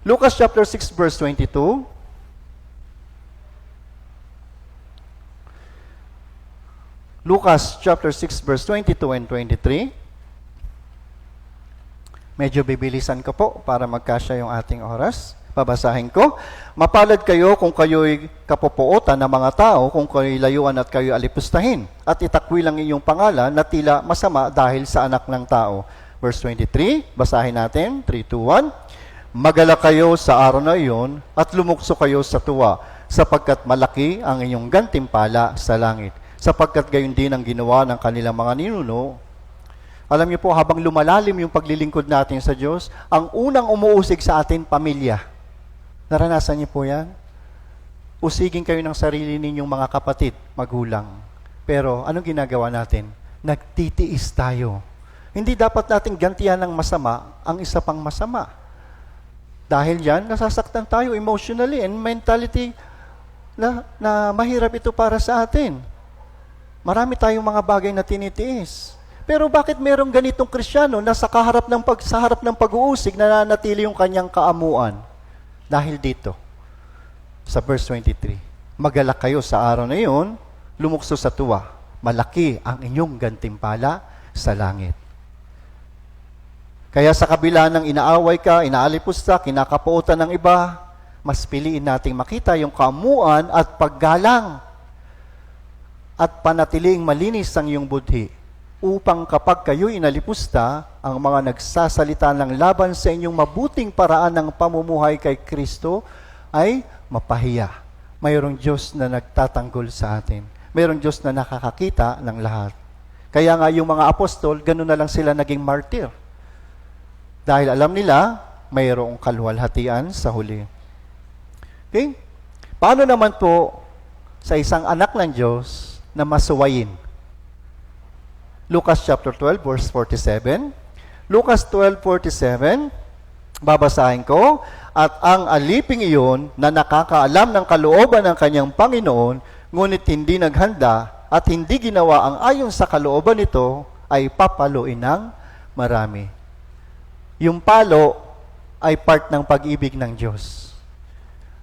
Lucas chapter 6 verse 22. Lucas chapter 6 verse 22 and 23. Medyo bibilisan ko po para magkasya yung ating oras. Babasahin ko. Mapalad kayo kung kayo'y kapopuotan ng mga tao, kung kayo'y layuan at kayo'y alipustahin, at itakwi lang iyong pangalan na tila masama dahil sa anak ng tao. Verse 23, basahin natin, 3, 2, 1. Magala kayo sa araw na iyon at lumukso kayo sa tuwa, sapagkat malaki ang inyong gantimpala sa langit. Sapagkat gayon din ang ginawa ng kanilang mga ninuno. Alam niyo po, habang lumalalim yung paglilingkod natin sa Diyos, ang unang umuusig sa atin, pamilya. Naranasan niyo po yan? Usigin kayo ng sarili ninyong mga kapatid, magulang. Pero anong ginagawa natin? Nagtitiis tayo. Hindi dapat nating gantihan ng masama ang isa pang masama. Dahil yan, nasasaktan tayo emotionally and mentality na mahirap ito para sa atin. Marami tayong mga bagay na tinitiis. Pero bakit merong ganitong Kristiyano na sa harap ng pag-uusig na nanatili yung kanyang kaamuan? Dahil dito, sa verse 23, Magalak kayo sa araw na iyon, lumukso sa tuwa. Malaki ang inyong gantimpala sa langit. Kaya sa kabila ng inaaway ka, inaalipos ka, kinakapuotan ng iba, mas piliin nating makita yung kaamuan at paggalang at panatiling malinis ang iyong budhi upang kapag kayo'y inalipusta, ang mga nagsasalita ng laban sa inyong mabuting paraan ng pamumuhay kay Kristo ay mapahiya. Mayroong Diyos na nagtatanggol sa atin. Mayroong Diyos na nakakakita ng lahat. Kaya nga yung mga apostol, ganun na lang sila naging martyr. Dahil alam nila, mayroong kaluwalhatian sa huli. Okay? Paano naman po sa isang anak ng Diyos na masuwayin? Lucas chapter 12, verse 47. Lucas 12:47, babasahin ko, at ang aliping iyon na nakakaalam ng kalooban ng kanyang Panginoon, ngunit hindi naghanda at hindi ginawa ang ayon sa kalooban nito, ay papaluin ng marami. Yung palo ay part ng pag-ibig ng Diyos.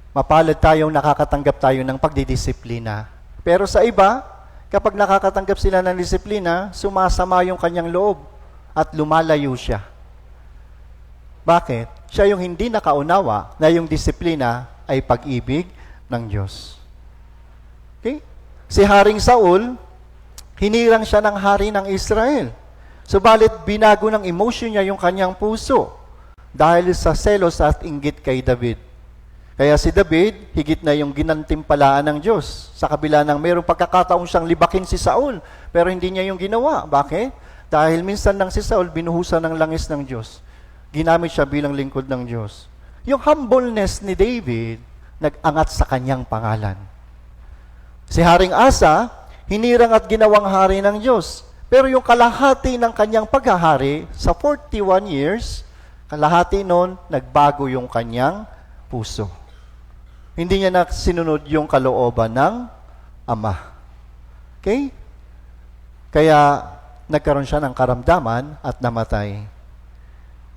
Mapalad tayong nakakatanggap tayo ng pagdidisiplina. Pero sa iba, kapag nakakatanggap sila ng disiplina, sumasama yung kanyang loob at lumalayo siya. Bakit? Siya yung hindi nakaunawa na yung disiplina ay pag-ibig ng Diyos. Okay? Si Haring Saul, hinirang siya ng hari ng Israel. Subalit binago ng emotion niya yung kanyang puso dahil sa selos at inggit kay David. Kaya si David, higit na yung ginantimpalaan ng Diyos. Sa kabila ng mayroong pagkakataon siyang libakin si Saul, pero hindi niya yung ginawa. Bakit? Dahil minsan lang si Saul binuhusan ng langis ng Diyos. Ginamit siya bilang lingkod ng Diyos. Yung humbleness ni David, nag-angat sa kanyang pangalan. Si Haring Asa, hinirang at ginawang hari ng Diyos. Pero yung kalahati ng kanyang paghahari, sa 41 years, kalahati noon, nagbago yung kanyang puso. Hindi niya na sinunod yung kalooban ng Ama. Okay? Kaya nagkaroon siya ng karamdaman at namatay.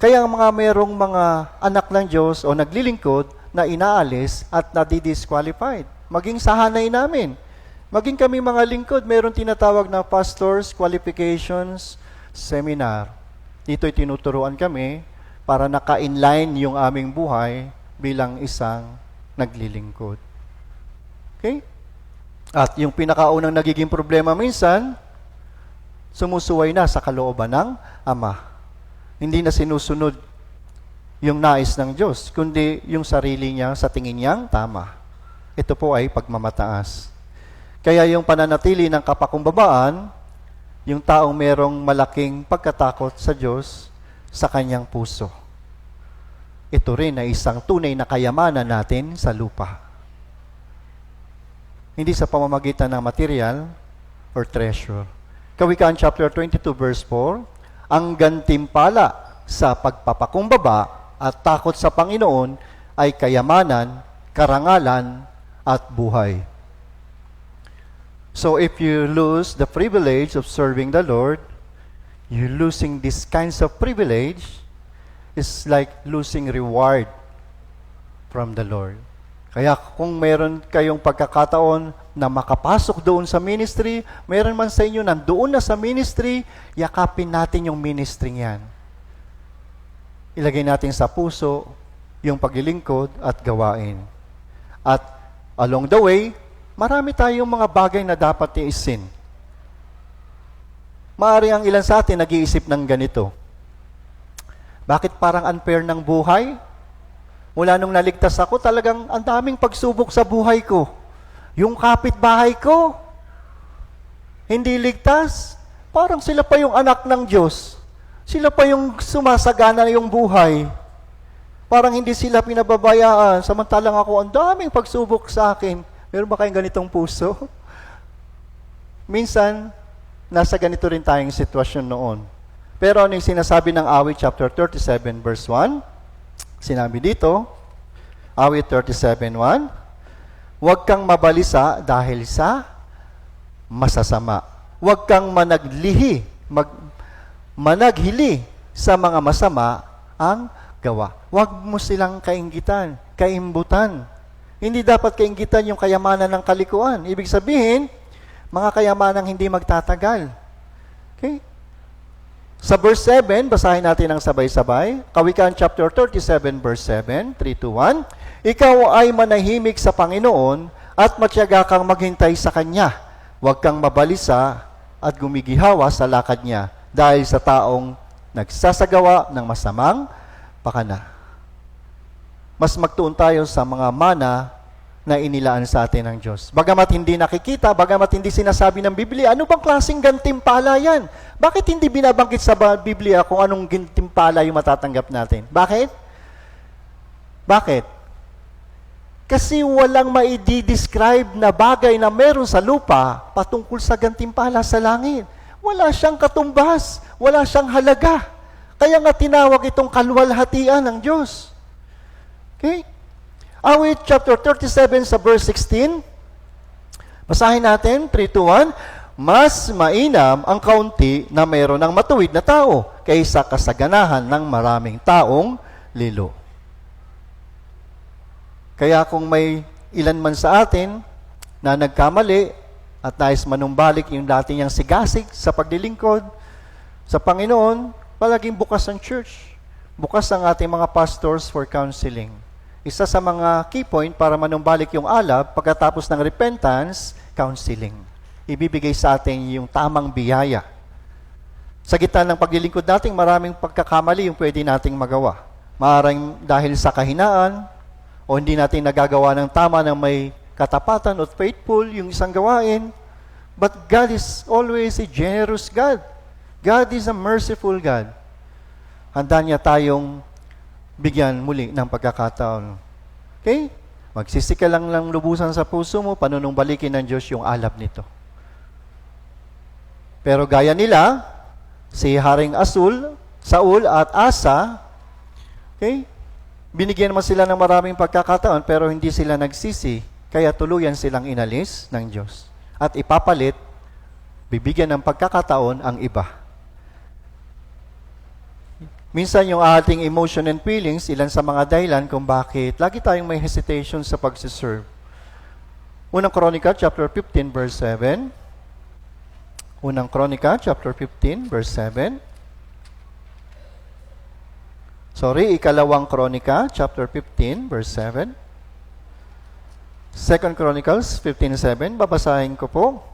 Kaya ang mga merong mga anak ng Diyos o naglilingkod na inaalis at nadidisqualified. Maging sa hanay namin. Maging kami mga lingkod, meron tinatawag na Pastors Qualifications Seminar. Dito'y tinuturuan kami para naka-inline yung aming buhay bilang isang naglilingkod. Okay? At yung pinakaunang nagiging problema minsan, sumusuway na sa kalooban ng Ama. Hindi na sinusunod yung nais ng Diyos, kundi yung sarili niya sa tingin niyang tama. Ito po ay pagmamataas. Kaya yung pananatili ng kapakumbabaan, yung taong merong malaking pagkatakot sa Diyos sa kanyang puso. Ito rin ay isang tunay na kayamanan natin sa lupa. Hindi sa pamamagitan ng material or treasure. Kawikaan chapter 22 verse 4, ang gantimpala sa pagpapakumbaba at takot sa Panginoon ay kayamanan, karangalan, at buhay. So if you lose the privilege of serving the Lord, you're losing these kinds of privilege. It's like losing reward from the Lord. Kaya kung meron kayong pagkakataon na makapasok doon sa ministry, meron man sa inyo nandoon na sa ministry, yakapin natin yung ministry niyan. Ilagay natin sa puso yung paglilingkod at gawain. At along the way, marami tayong mga bagay na dapat tiisin. Maaari ang ilan sa atin nag-iisip ng ganito. Bakit parang unfair ng buhay? Mula nung naligtas ako, talagang ang daming pagsubok sa buhay ko. Yung kapitbahay ko, hindi ligtas. Parang sila pa yung anak ng Diyos. Sila pa yung sumasagana yung buhay. Parang hindi sila pinababayaan. Samantalang ako, ang daming pagsubok sa akin. Meron ba kayong ganitong puso? Minsan, nasa ganito rin tayong sitwasyon noon. Pero ano yung sinasabi ng Awit chapter 37 verse 1? Sinabi dito, Awit 37:1, huwag kang mabalisa dahil sa masasama. Huwag kang managhili sa mga masama ang gawa. Huwag mo silang kainggitan, kaimbutan. Hindi dapat kainggitan yung kayamanan ng kalikuan. Ibig sabihin, mga kayamanang hindi magtatagal. Okay? Sa verse 7, basahin natin ang sabay-sabay. Kawikaan chapter 37, verse 7, 3 to 1. Ikaw ay manahimik sa Panginoon at matyaga kang maghintay sa Kanya. Huwag kang mabalisa at gumigihawa sa lakad niya dahil sa taong nagsasagawa ng masamang pakana. Mas magtuon tayo sa mga mana na inilaan sa atin ng Diyos. Bagamat hindi nakikita, bagamat hindi sinasabi ng Biblia, ano bang klaseng gantimpala yan? Bakit hindi binabangkit sa Biblia kung anong gantimpala yung matatanggap natin? Bakit? Bakit? Kasi walang maidi-describe na bagay na meron sa lupa patungkol sa gantimpala sa langit. Wala siyang katumbas, wala siyang halaga. Kaya nga tinawag itong kaluwalhatian ng Diyos. Okay? Awit chapter 37 sa verse 16. Basahin natin, 3 to 1. Mas mainam ang kaunti na mayroon ng matuwid na tao kaysa kasaganahan ng maraming taong lilo. Kaya kung may ilan man sa atin na nagkamali at nais manumbalik yung dati niyang sigasig sa paglilingkod sa Panginoon, palaging bukas ang church. Bukas ang ating mga pastors for counseling. Isa sa mga key point para manumbalik yung alab pagkatapos ng repentance, counseling. Ibibigay sa atin yung tamang biyaya. Sa gitna ng paglilingkod natin, maraming pagkakamali yung pwede nating magawa. Maaaring dahil sa kahinaan o hindi natin nagagawa ng tama ng may katapatan o faithful yung isang gawain. But God is always a generous God. God is a merciful God. Handa niya tayong bigyan muli ng pagkakataon. Okay? Magsisika lang ng lubusan sa puso mo, panunumbalikin ng Diyos yung alab nito. Pero gaya nila, si Haring Saul at Asa, okay? Binigyan naman sila ng maraming pagkakataon pero hindi sila nagsisi, kaya tuluyan silang inalis ng Diyos. At ipapalit, bibigyan ng pagkakataon ang iba. Minsan yung ating emotion and feelings, ilan sa mga dahilan kung bakit lagi tayong may hesitation sa pagsiserve. Unang Kronika, chapter 15, verse 7. Unang Kronika, chapter 15, verse 7. Ikalawang Kronika, chapter 15, verse 7. Second Chronicles 15:7, babasahin ko po.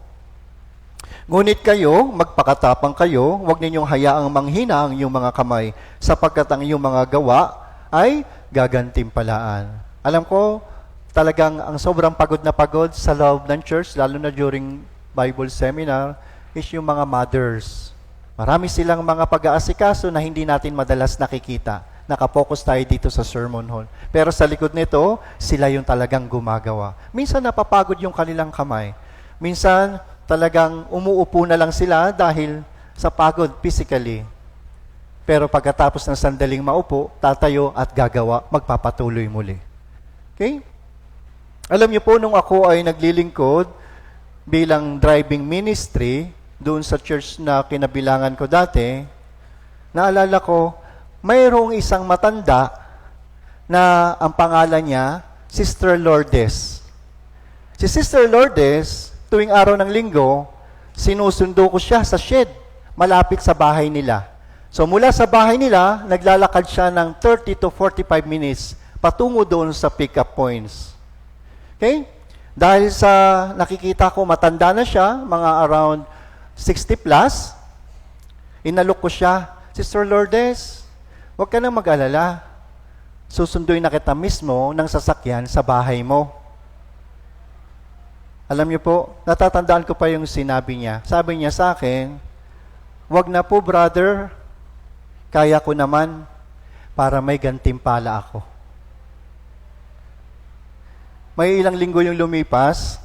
Ngunit kayo, magpakatapang kayo, huwag ninyong hayaang manghina ang iyong mga kamay, sapagkat ang iyong mga gawa ay gagantimpalaan. Alam ko, talagang ang sobrang pagod na pagod sa loob ng church, lalo na during Bible seminar, is yung mga mothers. Marami silang mga pag-aasikaso na hindi natin madalas nakikita. Nakapokus tayo dito sa sermon hall. Pero sa likod nito, sila yung talagang gumagawa. Minsan napapagod yung kanilang kamay. Minsan, talagang umuupo na lang sila dahil sa pagod physically. Pero pagkatapos ng sandaling maupo, tatayo at gagawa, magpapatuloy muli. Okay? Alam niyo po, nung ako ay naglilingkod bilang driving ministry doon sa church na kinabilangan ko dati, naalala ko, mayroong isang matanda na ang pangalan niya, Sister Lourdes. Si Sister Lourdes, tuwing araw ng linggo, sinusundo ko siya sa shed, malapit sa bahay nila. So mula sa bahay nila, naglalakad siya ng 30 to 45 minutes patungo doon sa pick-up points. Okay? Dahil sa nakikita ko, matanda na siya, mga around 60 plus, inalok ko siya, Sister Lourdes, huwag ka nang mag-alala. Susunduin na kita mismo ng sasakyan sa bahay mo. Alam niyo po, natatandaan ko pa yung sinabi niya. Sabi niya sa akin, "Wag na po, brother. Kaya ko naman para may gantimpala ako." May ilang linggo yung lumipas.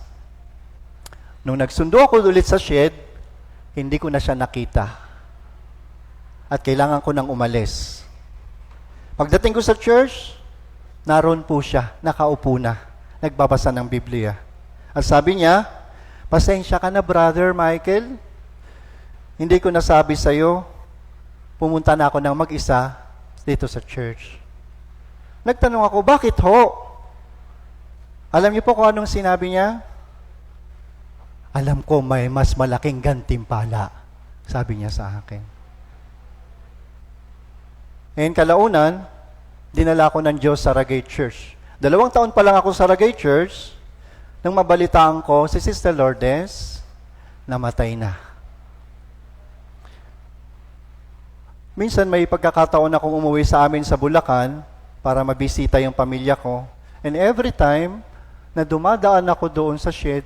Nung nagsundo ako ulit sa shed, hindi ko na siya nakita. At kailangan ko nang umalis. Pagdating ko sa church, naroon po siya, nakaupo na, nagbabasa ng Biblia. At sabi niya, "Pasensya ka na, Brother Michael. Hindi ko nasabi sa'yo, pumunta na ako ng mag-isa dito sa church." Nagtanong ako, "Bakit ho?" Alam niyo po kung anong sinabi niya? Alam ko may mas malaking gantimpala, sabi niya sa akin. Ngayon kalaunan, dinala ko ng Diyos sa Ragay Church. 2 taon pa lang ako sa Ragay Church, nang mabalitaan ko si Sister Lourdes, namatay na. Minsan may pagkakataon akong umuwi sa amin sa Bulacan para mabisita yung pamilya ko. And every time na dumadaan ako doon sa shed,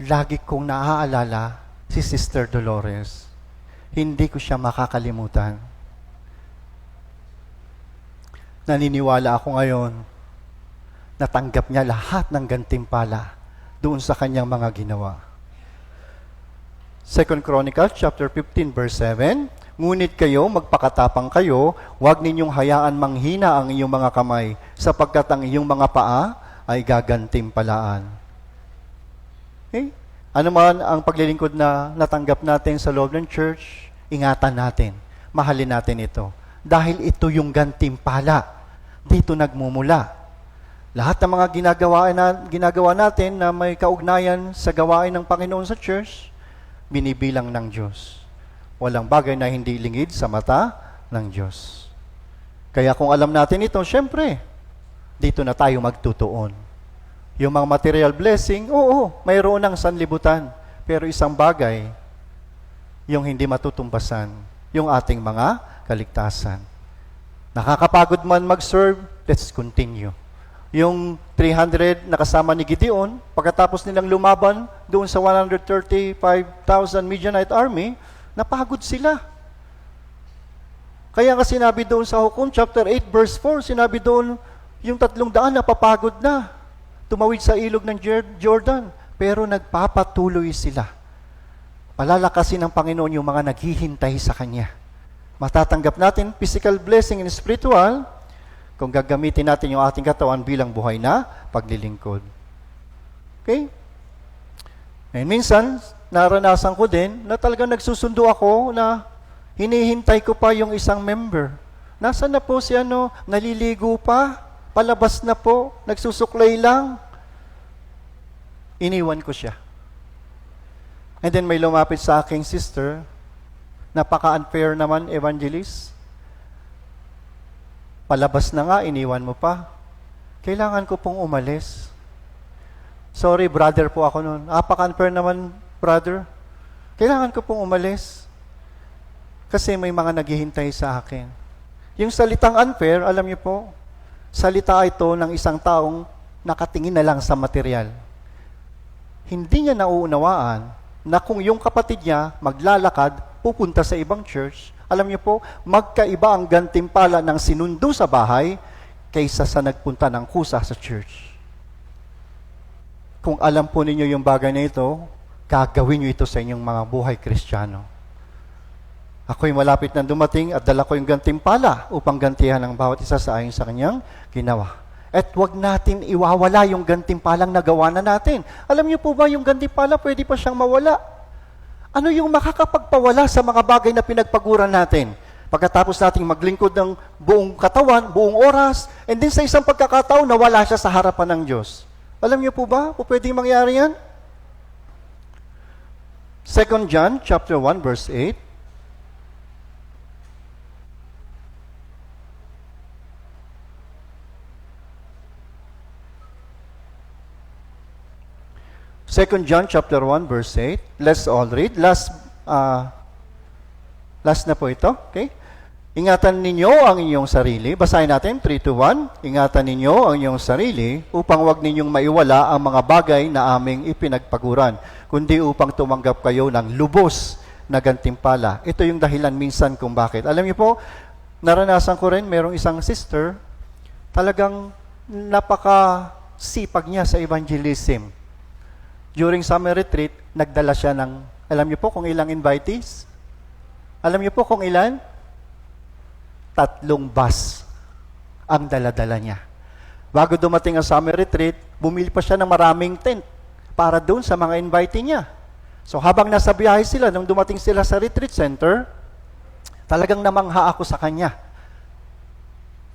lagi kong naaalala si Sister Dolores. Hindi ko siya makakalimutan. Naniniwala ako ngayon, natanggap niya lahat ng gantimpala doon sa kanyang mga ginawa. 2 Chronicles chapter 15 verse 7, ngunit kayo, magpakatapang kayo, huwag ninyong hayaan manghina ang iyong mga kamay, sapagkat ang iyong mga paa ay gagantimpalaan. Okay? Ano man ang paglilingkod na natanggap natin sa loob ng church, ingatan natin, mahalin natin ito. Dahil ito yung gantimpala, dito nagmumula. Lahat ng mga ginagawa natin na may kaugnayan sa gawain ng Panginoon sa church, binibilang ng Diyos. Walang bagay na hindi lingid sa mata ng Diyos. Kaya kung alam natin ito, syempre, dito na tayo magtutuon. Yung mga material blessing, oo, mayroon ng sanlibutan. Pero isang bagay, yung hindi matutumbasan, yung ating mga kaligtasan. Nakakapagod man mag-serve, let's continue. Yung 300 na kasama ni Gideon, pagkatapos nilang lumaban doon sa 135,000 Midianite army, napagod sila. Kaya nga sinabi doon sa Hukom chapter 8 verse 4, sinabi doon, yung 300 napapagod na. Tumawid sa ilog ng Jordan, pero nagpapatuloy sila. Palalakasin ng Panginoon yung mga naghihintay sa Kanya. Matatanggap natin physical blessing and spiritual, kung gagamitin natin yung ating katawan bilang buhay na paglilingkod. Okay? And minsan, naranasan ko din na talagang nagsusundo ako na hinihintay ko pa yung isang member. Nasaan na po si naliligo pa, palabas na po, nagsusuklay lang. Iniwan ko siya. And then may lumapit sa aking sister, napaka-unfair naman, evangelist. Palabas na nga, iniwan mo pa. Kailangan ko pong umalis. Sorry, brother po ako noon. Napaka-unfair naman, brother. Kailangan ko pong umalis. Kasi may mga naghihintay sa akin. Yung salitang unfair, alam niyo po, salita ito ng isang taong nakatingin na lang sa material. Hindi niya nauunawaan na kung yung kapatid niya maglalakad, pupunta sa ibang church, alam niyo po, magkaiba ang gantimpala ng sinundo sa bahay kaysa sa nagpunta ng kusa sa church. Kung alam po ninyo yung bagay na ito, gagawin niyo ito sa inyong mga buhay Kristiyano. Ako'y malapit na dumating at dala ko yung gantimpala upang gantihan ang bawat isa sa ayon sa kanyang ginawa. At huwag natin iwawala yung gantimpalang nagawa na natin. Alam niyo po ba yung gantimpala pwede pa siyang mawala? Ano yung makakapagpawala sa mga bagay na pinagpaguran natin? Pagkatapos nating maglingkod ng buong katawan, buong oras, and then sa isang pagkakataon, nawala siya sa harapan ng Diyos. Alam niyo po ba kung pwedeng mangyari yan? 2 John chapter 1 verse 8. Second John chapter 1 verse 8. Let's all read. Last na po ito. Okay? Ingatan ninyo ang inyong sarili. Basahin natin 3, 2, 1. Ingatan ninyo ang inyong sarili upang wag ninyong maiwala ang mga bagay na aming ipinagpaguran, kundi upang tumanggap kayo ng lubos na gantimpala. Ito yung dahilan minsan kung bakit. Alam niyo po, naranasan ko rin, merong isang sister, talagang napaka-sipag niya sa evangelism. During summer retreat, nagdala siya ng, alam niyo po kung ilang invitees? Alam niyo po kung ilan? 3 bus ang dala-dala niya. Bago dumating ang summer retreat, bumili pa siya ng maraming tent para doon sa mga invitee niya. So habang nasa biyahe sila, nung dumating sila sa retreat center, talagang namangha ako sa kanya.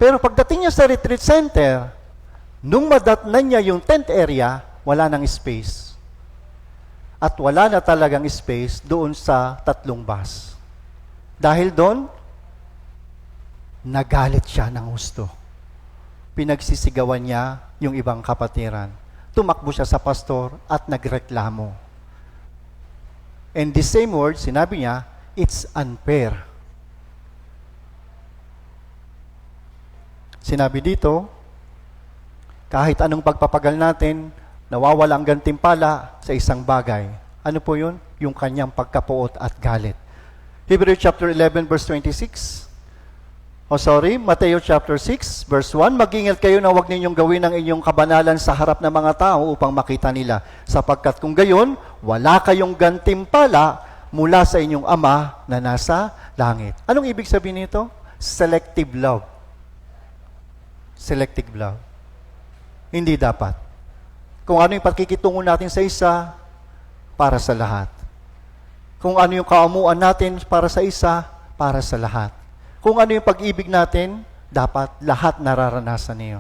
Pero pagdating niya sa retreat center, Nung madatnan niya yung tent area, wala nang space. At wala na talagang space doon sa 3 bus. Dahil doon, nagalit siya ng husto. Pinagsisigawan niya yung ibang kapatiran. Tumakbo siya sa pastor at nagreklamo. And the same word, sinabi niya, it's unfair. Sinabi dito, kahit anong pagpapagal natin, nawawala ang gantimpala sa isang bagay. Ano po yun? Yung kanyang pagkapuot at galit. Hebrews chapter 11 verse 26. Mateo chapter 6 verse 1. Mag-ingat kayo na huwag ninyong gawin ang inyong kabanalan sa harap ng mga tao upang makita nila. Sapagkat kung gayon, wala kayong gantimpala mula sa inyong Ama na nasa langit. Anong ibig sabihin nito? Selective love. Selective love. Hindi dapat. Kung ano yung pagkikitungo natin sa isa, para sa lahat. Kung ano yung kaamuan natin para sa isa, para sa lahat. Kung ano yung pag-ibig natin, dapat lahat nararanasan niyo.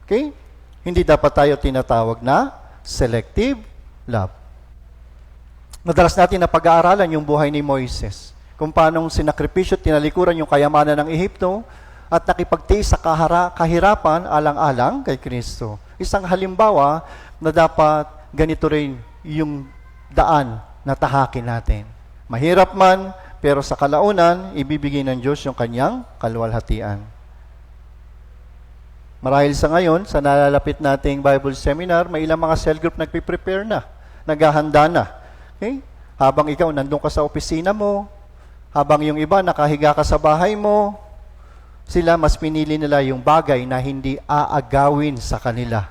Okay? Hindi dapat tayo tinatawag na selective love. Madalas natin na pag-aaralan yung buhay ni Moises. Kung paano sinakripisyo at tinalikuran yung kayamanan ng Ehipto, at nakipagtiis sa kahirapan alang-alang kay Kristo. Isang halimbawa na dapat ganito rin yung daan na tahakin natin. Mahirap man, pero sa kalaunan, ibibigay ng Diyos yung kanyang kaluwalhatian. Marahil sa ngayon, sa nalalapit nating Bible Seminar, may ilang mga cell group nagpiprepare na, naghahanda na. Okay? Habang ikaw nandun ka sa opisina mo, habang yung iba nakahiga ka sa bahay mo, sila mas pinili nila yung bagay na hindi aagawin sa kanila.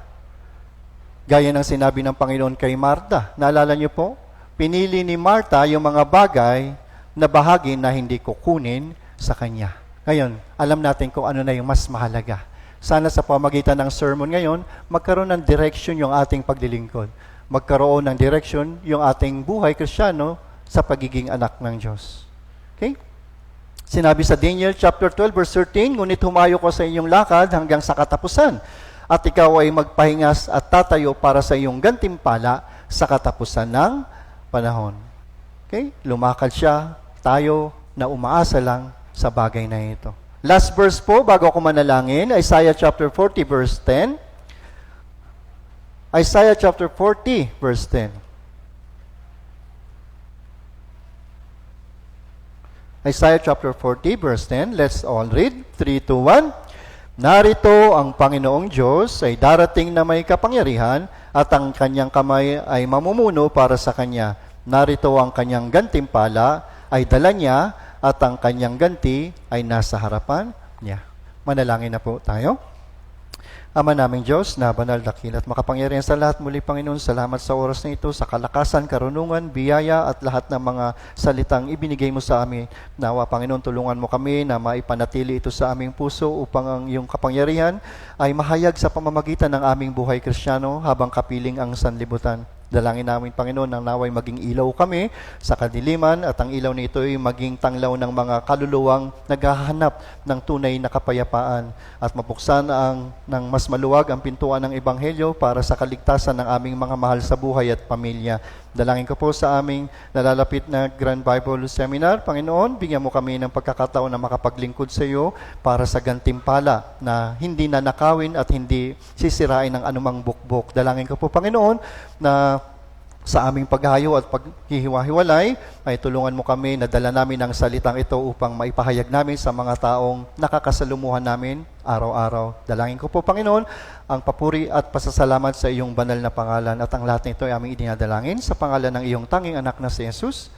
Gaya ng sinabi ng Panginoon kay Marta. Naalala niyo po? Pinili ni Marta yung mga bagay na bahagi na hindi kukunin sa kanya. Ngayon, alam natin kung ano na yung mas mahalaga. Sana sa pamagitan ng sermon ngayon, magkaroon ng direction yung ating paglilingkod. Magkaroon ng direction yung ating buhay Kristiyano sa pagiging anak ng Diyos. Okay? Sinabi sa Daniel chapter 12 verse 13, ngunit humayo ko sa inyong lakad hanggang sa katapusan, at ikaw ay magpahingas at tatayo para sa iyong gantimpala sa katapusan ng panahon. Okay? Lumakad siya, tayo na umaasa lang sa bagay na ito. Last verse po, bago ako manalangin, Isaiah chapter 40 verse 10. Isaiah chapter 40 verse 10. Isaiah chapter 40, verse 10. Let's all read. 3, 2, 1. Narito ang Panginoong Diyos ay darating na may kapangyarihan at ang kanyang kamay ay mamumuno para sa kanya. Narito ang kanyang gantimpala ay dala niya at ang kanyang ganti ay nasa harapan niya. Manalangin na po tayo. Ama naming Diyos, na banal, dakil at makapangyarihan sa lahat, muli Panginoon, salamat sa oras na ito, sa kalakasan, karunungan, biyaya at lahat ng mga salitang ibinigay mo sa amin. Nawa Panginoon, tulungan mo kami na maipanatili ito sa aming puso upang ang iyong kapangyarihan ay mahayag sa pamamagitan ng aming buhay Kristiyano habang kapiling ang sanlibutan. Dalangin namin, Panginoon, nang naway maging ilaw kami sa kadiliman at ang ilaw nito ay maging tanglaw ng mga kaluluwang naghahanap ng tunay na kapayapaan at mabuksan ng mas maluwag ang pintuan ng Ebanghelyo para sa kaligtasan ng aming mga mahal sa buhay at pamilya. Dalangin ko po sa aming nalalapit na Grand Bible Seminar. Panginoon, bigyan mo kami ng pagkakataon na makapaglingkod sa iyo para sa gantimpala na hindi nanakawin at hindi sisirain ng anumang bukbok. Dalangin ko po, Panginoon, na sa aming paghahayo at paghihiwa-hiwalay, ay tulungan mo kami na dala namin ang salitang ito upang maipahayag namin sa mga taong nakakasalumuhan namin araw-araw. Dalangin ko po, Panginoon, ang papuri at pasasalamat sa iyong banal na pangalan at ang lahat nito ay aming idinadalangin sa pangalan ng iyong tanging anak na si Jesus.